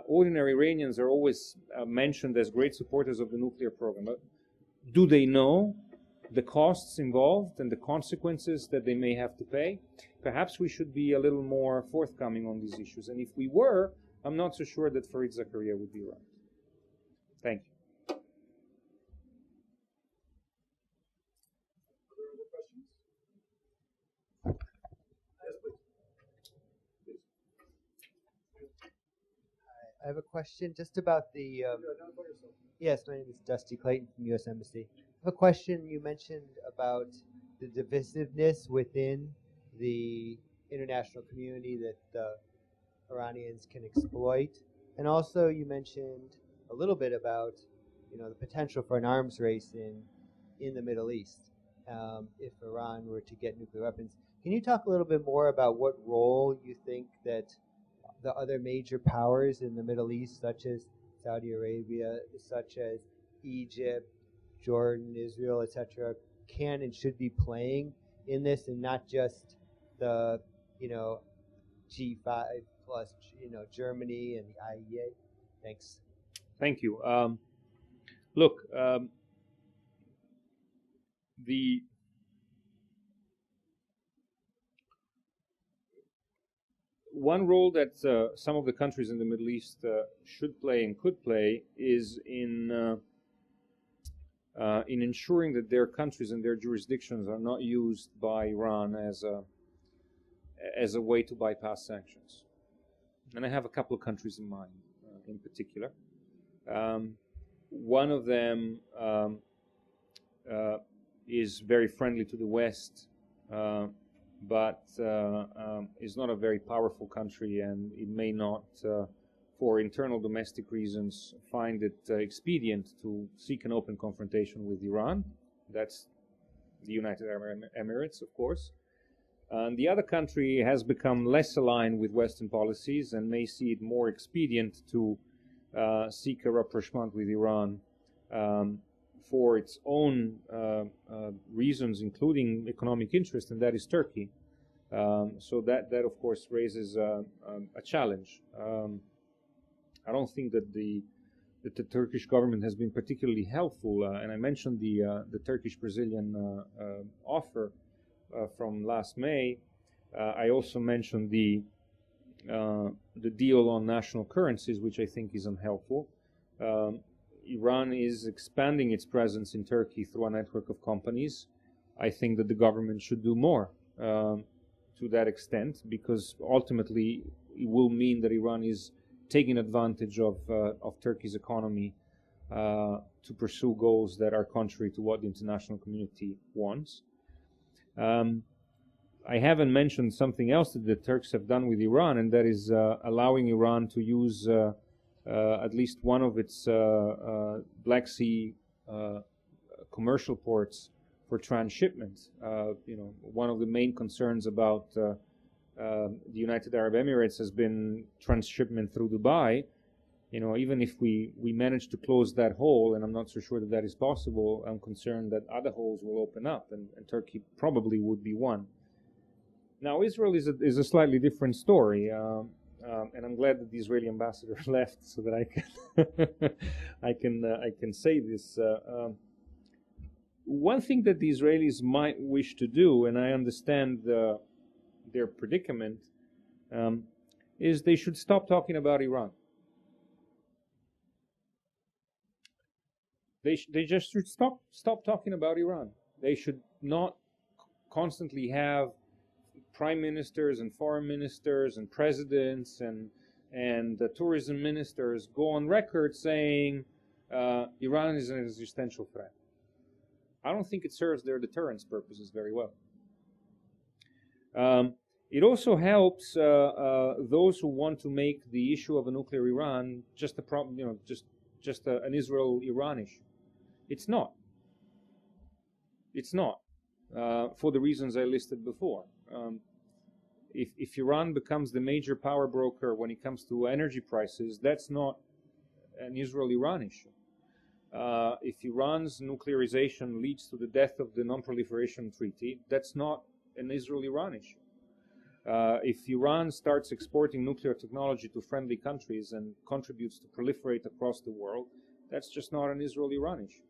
Ordinary Iranians are always mentioned as great supporters of the nuclear program. But do they know the costs involved and the consequences that they may have to pay? Perhaps we should be a little more forthcoming on these issues. And if we were, I'm not so sure that Fareed Zakaria would be right. Thank you. I have a question just about the. Yes, my name is Dusty Clayton from U.S. Embassy. I have a question. You mentioned about the divisiveness within the international community that the Iranians can exploit, and also you mentioned a little bit about, the potential for an arms race in the Middle East if Iran were to get nuclear weapons. Can you talk a little bit more about what role you think that the other major powers in the Middle East, such as Saudi Arabia, such as Egypt, Jordan, Israel, etc., can and should be playing in this, and not just the, G5 plus, Germany and the IEA? Thanks. Thank you. Look, the one role that some of the countries in the Middle East should play and could play is in ensuring that their countries and their jurisdictions are not used by Iran as a way to bypass sanctions. And I have a couple of countries in mind, in particular. One of them is very friendly to the West, but is not a very powerful country, and it may not, for internal domestic reasons, find it expedient to seek an open confrontation with Iran. That's the United Arab Emirates, of course. And the other country has become less aligned with Western policies and may see it more expedient to seek a rapprochement with Iran for its own reasons, including economic interest, and that is Turkey. So that of course raises a challenge. I don't think that the Turkish government has been particularly helpful, and I mentioned the Turkish-Brazilian offer from last May. I also mentioned the deal on national currencies, which I think is unhelpful. Iran is expanding its presence in Turkey through a network of companies. I think that the government should do more to that extent, because ultimately it will mean that Iran is taking advantage of Turkey's economy to pursue goals that are contrary to what the international community wants. I haven't mentioned something else that the Turks have done with Iran, and that is allowing Iran to use at least one of its Black Sea commercial ports for transshipment. One of the main concerns about the United Arab Emirates has been transshipment through Dubai. Even if we manage to close that hole, and I'm not so sure that that is possible, I'm concerned that other holes will open up, and Turkey probably would be one. Now, Israel is a slightly different story, and I'm glad that the Israeli ambassador left so that I can say this. One thing that the Israelis might wish to do, and I understand their predicament, is they should stop talking about Iran. They just should stop talking about Iran. They should not constantly have prime ministers and foreign ministers and presidents and tourism ministers go on record saying Iran is an existential threat. I don't think it serves their deterrence purposes very well. It also helps those who want to make the issue of a nuclear Iran just a problem, just an Israel-Iran issue. It's not. It's not, for the reasons I listed before. If Iran becomes the major power broker when it comes to energy prices, that's not an Israel-Iran issue. If Iran's nuclearization leads to the death of the Non-Proliferation Treaty, that's not an Israel-Iran issue. If Iran starts exporting nuclear technology to friendly countries and contributes to proliferate across the world, that's just not an Israel-Iran issue.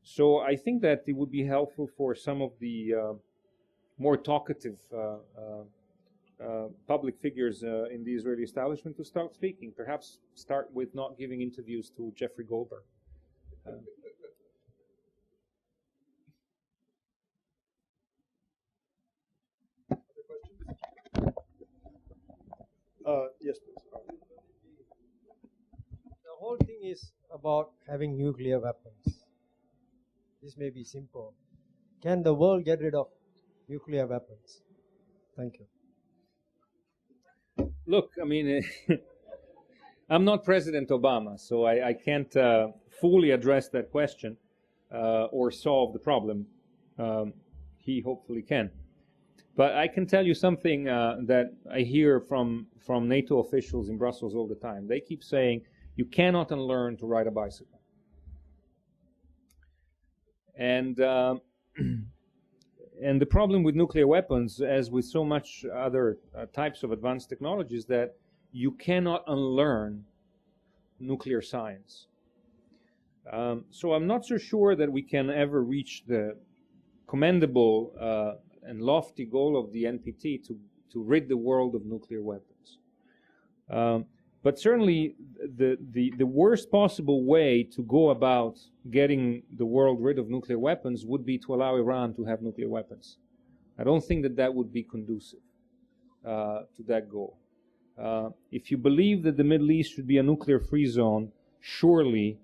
So I think that it would be helpful for some of the more talkative public figures in the Israeli establishment to start speaking. Perhaps start with not giving interviews to Jeffrey Goldberg. Yes, please. whole thing is about having nuclear weapons. This may be simple. Can the world get rid of nuclear weapons? Thank you. Look, I mean, I'm not President Obama, so I can't fully address that question or solve the problem. He hopefully can. But I can tell you something that I hear from NATO officials in Brussels all the time. They keep saying, you cannot unlearn to ride a bicycle. And and the problem with nuclear weapons, as with so much other types of advanced technologies, that you cannot unlearn nuclear science. So I'm not so sure that we can ever reach the commendable and lofty goal of the NPT to rid the world of nuclear weapons. But certainly the worst possible way to go about getting the world rid of nuclear weapons would be to allow Iran to have nuclear weapons. I don't think that that would be conducive to that goal. If you believe that the Middle East should be a nuclear-free zone, surely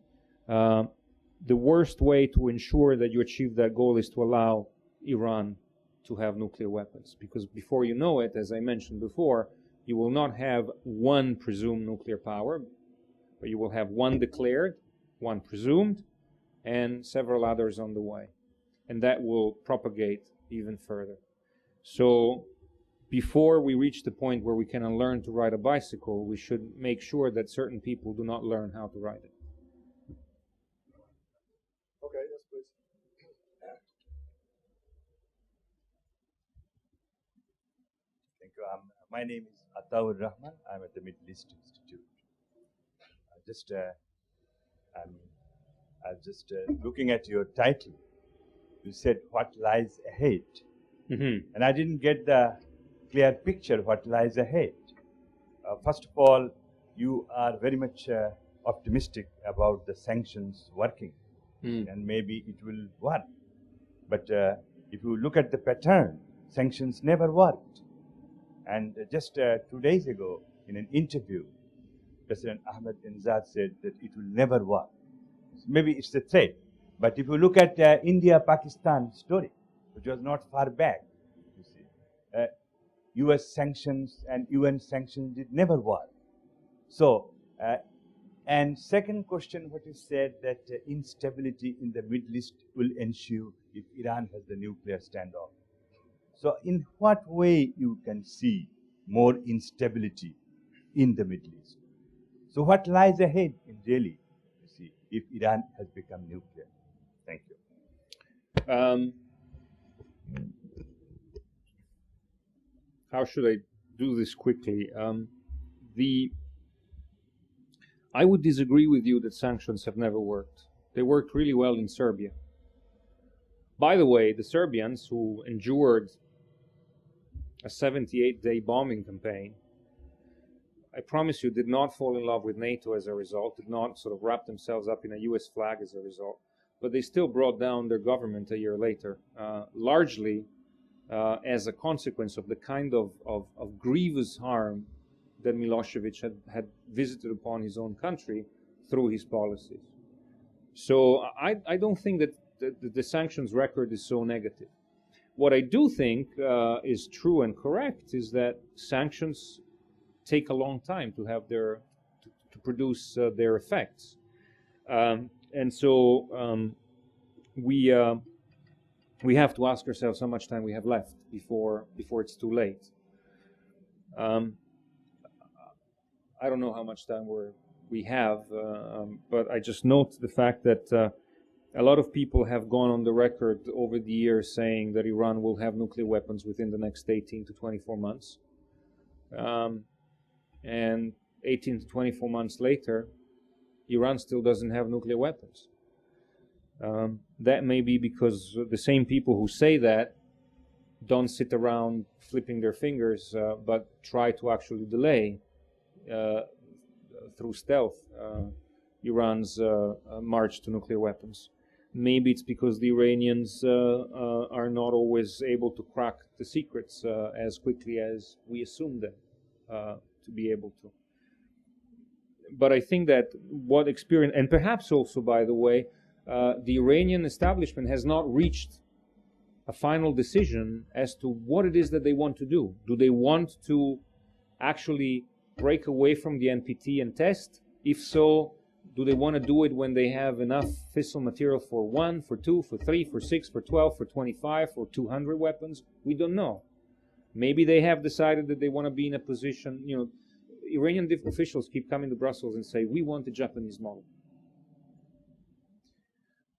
the worst way to ensure that you achieve that goal is to allow Iran to have nuclear weapons. Because before you know it, as I mentioned before, you will not have one presumed nuclear power, but you will have one declared, one presumed, and several others on the way. And that will propagate even further. So before we reach the point where we can unlearn to ride a bicycle, we should make sure that certain people do not learn how to ride it. Okay, yes, please. Thank you. My name is Ataur Rahman. I'm at the Middle East Institute. I'm just looking at your title. You said, what lies ahead? Mm-hmm. And I didn't get the clear picture what lies ahead. First of all, you are very much optimistic about the sanctions working, and maybe it will work. But if you look at the pattern, sanctions never worked. And just 2 days ago, in an interview, President Ahmadinejad said that it will never work. Maybe it's a threat. But if you look at India-Pakistan story, which was not far back, you see, U.S. sanctions and UN sanctions did never work. So, and second question, what you said that instability in the Middle East will ensue if Iran has the nuclear standoff. So, in what way you can see more instability in the Middle East? So, what lies ahead in really, you see, if Iran has become nuclear? Thank you. How should I do this quickly? I would disagree with you that sanctions have never worked. They worked really well in Serbia. By the way, the Serbians who endured a 78-day bombing campaign, I promise you, did not fall in love with NATO as a result, did not sort of wrap themselves up in a US flag as a result, but they still brought down their government a year later, largely as a consequence of the kind of grievous harm that Milosevic had visited upon his own country through his policies. So I don't think that the sanctions record is so negative. What I do think is true and correct is that sanctions take a long time to have to produce their effects, and so we have to ask ourselves how much time we have left before it's too late. I don't know how much time we have, but I just note the fact that a lot of people have gone on the record over the years saying that Iran will have nuclear weapons within the next 18 to 24 months. And 18 to 24 months later, Iran still doesn't have nuclear weapons. That may be because the same people who say that don't sit around flipping their fingers, but try to actually delay through stealth Iran's march to nuclear weapons. Maybe it's because the Iranians are not always able to crack the secrets as quickly as we assume them to be able to. but I think that what experience, and perhaps also, by the way, the Iranian establishment has not reached a final decision as to what it is that they want to do. Do they want to actually break away from the NPT and test? If so, do they want to do it when they have enough fissile material for 1, for 2, for 3, for 6, for 12, for 25, for 200 weapons? We don't know. Maybe they have decided that they want to be in a position, you know, Iranian officials keep coming to Brussels and say, we want the Japanese model.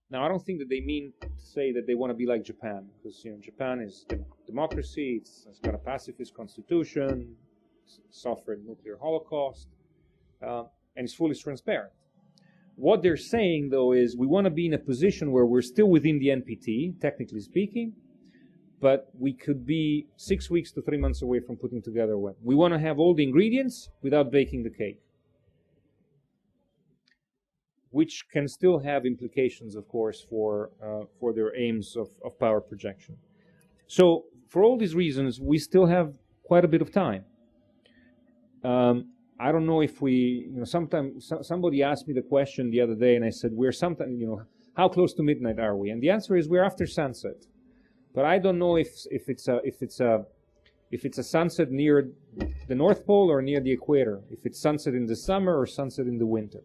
Now, I don't think that they mean to say that they want to be like Japan, because, you know, Japan is democracy, it's got a pacifist constitution, suffered nuclear holocaust, and it's fully transparent. What they're saying, though, is we want to be in a position where we're still within the NPT, technically speaking, but we could be 6 weeks to 3 months away from putting together a weapon. We want to have all the ingredients without baking the cake, which can still have implications, of course, for their aims of power projection. So, for all these reasons, we still have quite a bit of time. I don't know if we, you know, somebody asked me the question the other day, and I said, we're sometime, you know, how close to midnight are we? And the answer is we're after sunset. But I don't know if it's a sunset near the North Pole or near the equator, if it's sunset in the summer or sunset in the winter.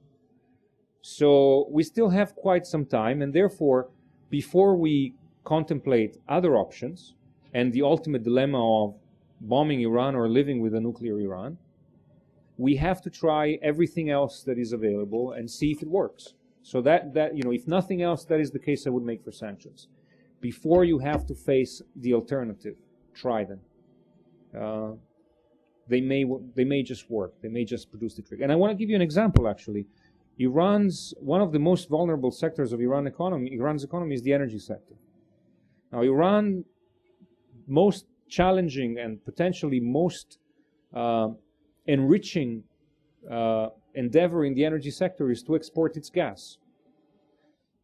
So we still have quite some time, and therefore, before we contemplate other options and the ultimate dilemma of bombing Iran or living with a nuclear Iran, we have to try everything else that is available and see if it works. So that you know, if nothing else, that is the case I would make for sanctions. Before you have to face the alternative, try them. They may just work. They may just produce the trick. And I want to give you an example, actually. One of the most vulnerable sectors of Iran's economy is the energy sector. Now, Iran's most challenging and potentially most enriching endeavor in the energy sector is to export its gas.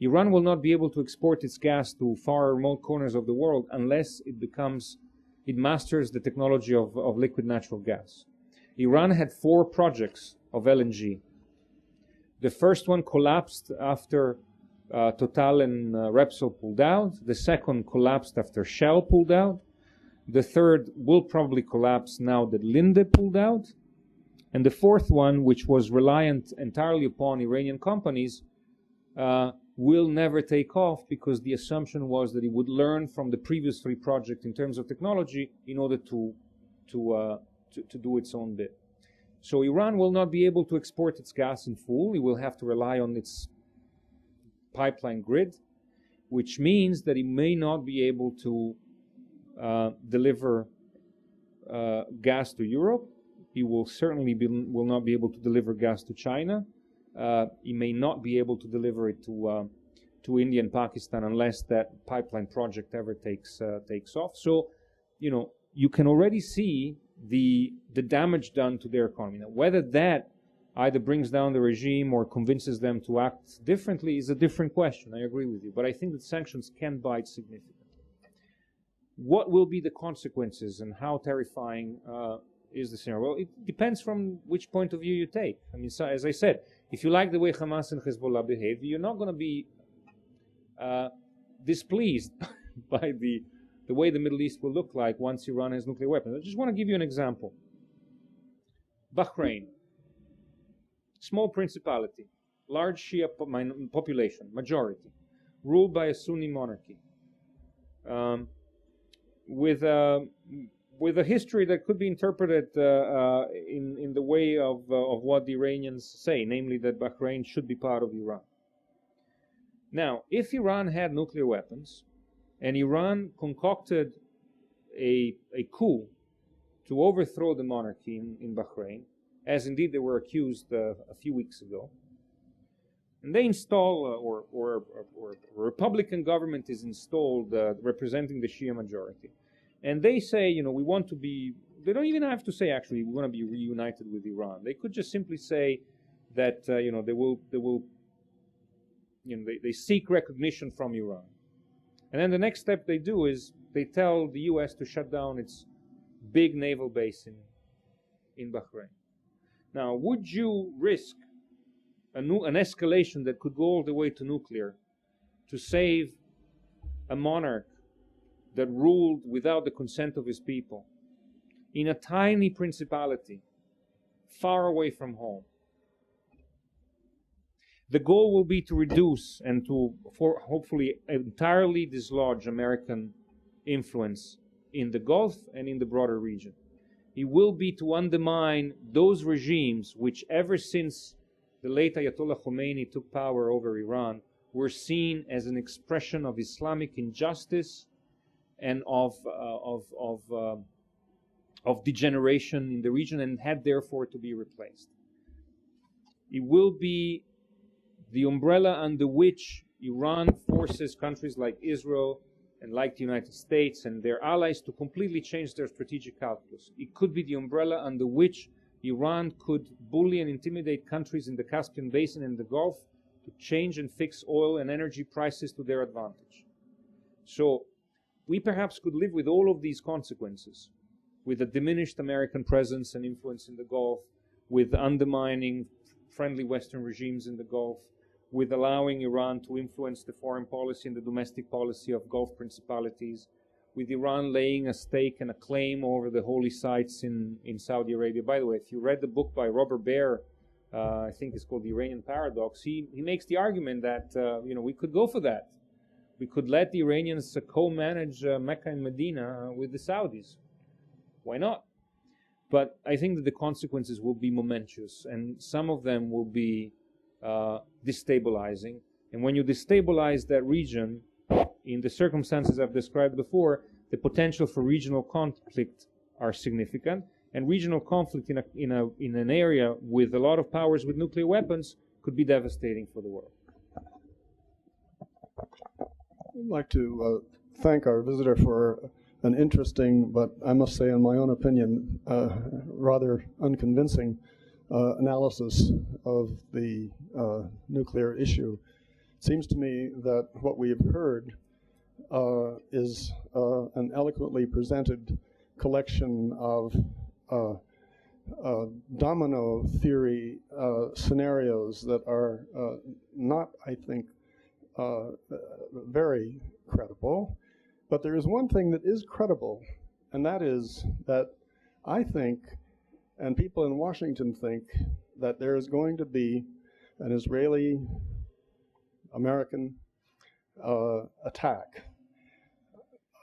Iran will not be able to export its gas to far remote corners of the world unless it masters the technology of liquid natural gas. Iran had 4 projects of LNG. The first one collapsed after Total and Repsol pulled out. The second collapsed after Shell pulled out. The third will probably collapse now that Linde pulled out. And the fourth one, which was reliant entirely upon Iranian companies, will never take off because the assumption was that it would learn from the previous 3 projects in terms of technology in order to do its own bit. So Iran will not be able to export its gas in full. It will have to rely on its pipeline grid, which means that it may not be able to deliver gas to Europe. It will certainly will not be able to deliver gas to China. It may not be able to deliver it to India and Pakistan unless that pipeline project ever takes off. So, you know, you can already see the damage done to their economy. Now, whether that either brings down the regime or convinces them to act differently is a different question. I agree with you. But I think that sanctions can bite significantly. What will be the consequences and how terrifying is the scenario? Well, it depends from which point of view you take. I mean, so, as I said, if you like the way Hamas and Hezbollah behave, you're not going to be displeased by the way the Middle East will look like once Iran has nuclear weapons. I just want to give you an example. Bahrain, small principality, large Shia population, majority, ruled by a Sunni monarchy, with a history that could be interpreted in the way of what the Iranians say, namely that Bahrain should be part of Iran. Now, if Iran had nuclear weapons, and Iran concocted a coup to overthrow the monarchy in Bahrain, as indeed they were accused a few weeks ago, and they install, or a Republican government is installed representing the Shia majority, and they say, you know, we want to be, they don't even have to say, actually, we want to be reunited with Iran. They could just simply say that, you know, they will, you know, they seek recognition from Iran. And then the next step they do is they tell the U.S. to shut down its big naval base in Bahrain. Now, would you risk an escalation that could go all the way to nuclear to save a monarch that ruled without the consent of his people in a tiny principality far away from home. The goal will be to reduce and to hopefully entirely dislodge American influence in the Gulf and in the broader region. It will be to undermine those regimes which, ever since the late Ayatollah Khomeini took power over Iran, were seen as an expression of Islamic injustice and of degeneration in the region, and had therefore to be replaced. It will be the umbrella under which Iran forces countries like Israel and like the United States and their allies to completely change their strategic calculus. It could be the umbrella under which Iran could bully and intimidate countries in the Caspian Basin and the Gulf to change and fix oil and energy prices to their advantage. So we perhaps could live with all of these consequences, with a diminished American presence and influence in the Gulf, with undermining friendly Western regimes in the Gulf, with allowing Iran to influence the foreign policy and the domestic policy of Gulf principalities, with Iran laying a stake and a claim over the holy sites in Saudi Arabia. By the way, if you read the book by Robert Baer, I think it's called The Iranian Paradox, he makes the argument that we could go for that. We could let the Iranians co-manage Mecca and Medina with the Saudis. Why not? But I think that the consequences will be momentous, and some of them will be destabilizing. And when you destabilize that region, in the circumstances I've described before, the potential for regional conflict are significant. And regional conflict in an area with a lot of powers with nuclear weapons could be devastating for the world. I'd like to thank our visitor for an interesting, but I must say, in my own opinion, rather unconvincing analysis of the nuclear issue. It seems to me that what we have heard is an eloquently presented collection of domino theory scenarios that are not, I think, very credible. But there is one thing that is credible, and that is that I think, and people in Washington think, that there is going to be an Israeli-American attack.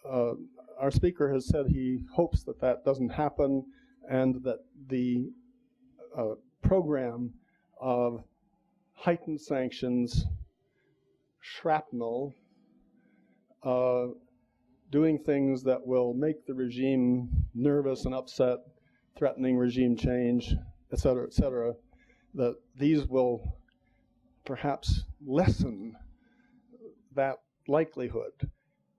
Our speaker has said he hopes that that doesn't happen, and that the program of heightened sanctions, shrapnel, doing things that will make the regime nervous and upset, threatening regime change, et cetera, that these will perhaps lessen that likelihood.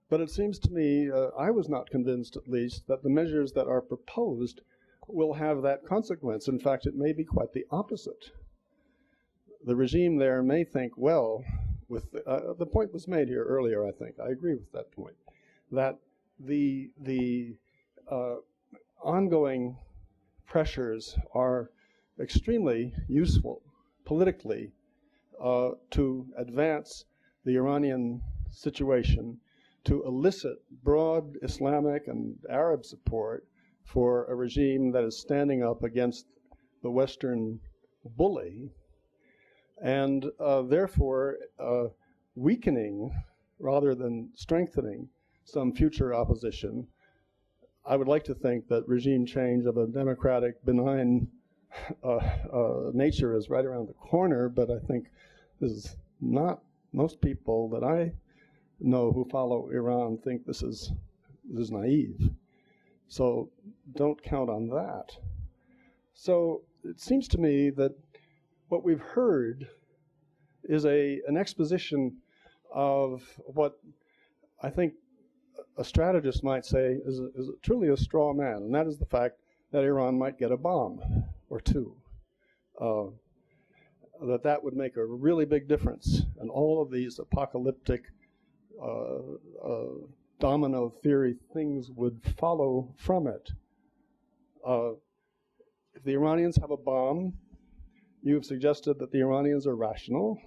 But it seems to me, I was not convinced at least, that the measures that are proposed will have that consequence. In fact, it may be quite the opposite. The regime there may think, well, with the point was made here earlier, I think. I agree with that point, that the ongoing pressures are extremely useful politically to advance the Iranian situation, to elicit broad Islamic and Arab support for a regime that is standing up against the Western bully, and therefore weakening rather than strengthening some future opposition. I would like to think that regime change of a democratic, benign nature is right around the corner, but I think this is not, most people that I know who follow Iran think this is naive. So don't count on that. So it seems to me that what we've heard is an exposition of what I think a strategist might say is truly a straw man, and that is the fact that Iran might get a bomb or two. That would make a really big difference, and all of these apocalyptic domino theory things would follow from it. If the Iranians have a bomb, You have suggested that the Iranians are rational.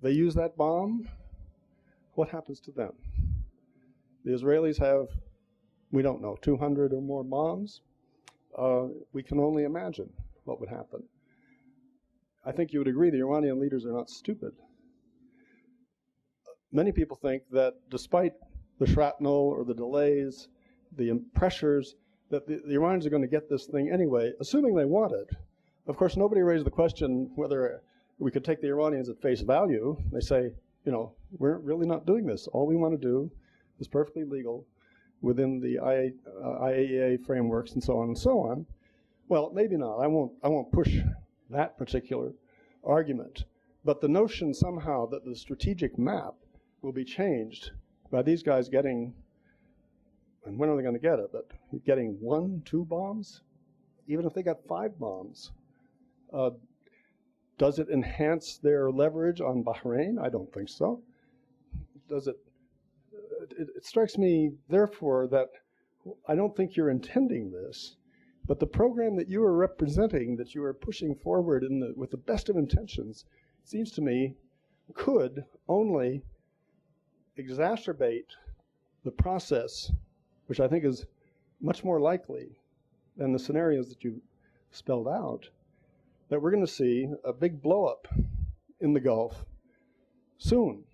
They use that bomb. What happens to them? The Israelis have, we don't know, 200 or more bombs. We can only imagine what would happen. I think you would agree the Iranian leaders are not stupid. Many people think that despite the shrapnel or the delays, the pressures, that the Iranians are going to get this thing anyway, assuming they want it. Of course, nobody raised the question whether we could take the Iranians at face value. They say, you know, we're really not doing this. All we want to do is perfectly legal within the IAEA frameworks and so on and so on. Well, maybe not. I won't push that particular argument. But the notion somehow that the strategic map will be changed by these guys getting, and when are they going to get it? But getting 1, 2 bombs? Even if they got 5 bombs. Does it enhance their leverage on Bahrain? I don't think so. Does it? It strikes me, therefore, that I don't think you're intending this, but the program that you are representing, that you are pushing forward with the best of intentions, seems to me could only exacerbate the process, which I think is much more likely than the scenarios that you spelled out, that we're going to see a big blow-up in the Gulf soon.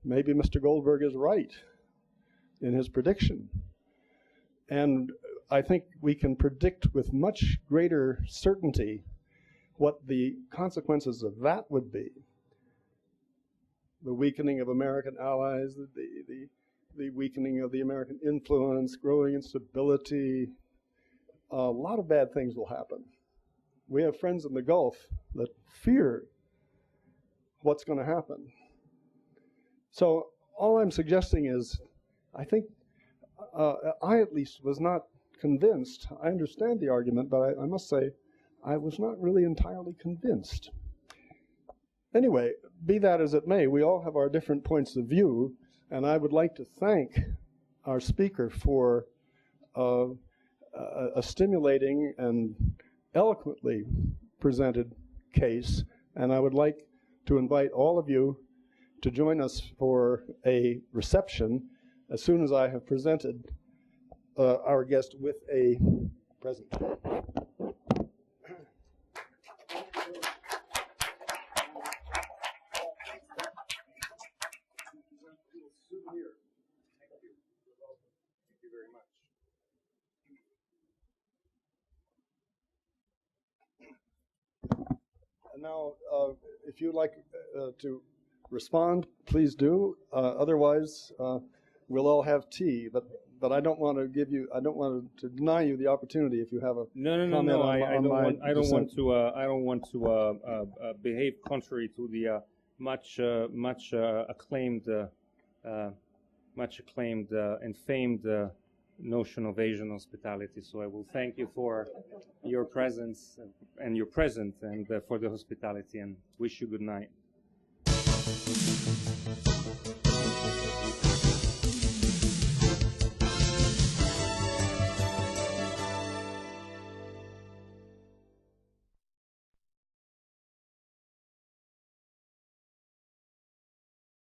Maybe Mr. Goldberg is right in his prediction. And I think we can predict with much greater certainty what the consequences of that would be. The weakening of American allies, the weakening of the American influence, growing instability. A lot of bad things will happen. We have friends in the Gulf that fear what's going to happen. So all I'm suggesting is, I think, I at least was not convinced. I understand the argument, but I must say, I was not really entirely convinced. Anyway, be that as it may, we all have our different points of view, and I would like to thank our speaker for a stimulating and eloquently presented case, and I would like to invite all of you to join us for a reception as soon as I have presented our guest with a present. And now, if you'd like to respond, please do. Otherwise, we'll all have tea. But I don't want to give you. I don't want to deny you the opportunity if you have a comment. I don't want to behave contrary to the much acclaimed and famed notion of Asian hospitality. So I will thank you for your presence and your present, and for the hospitality, and wish you good night.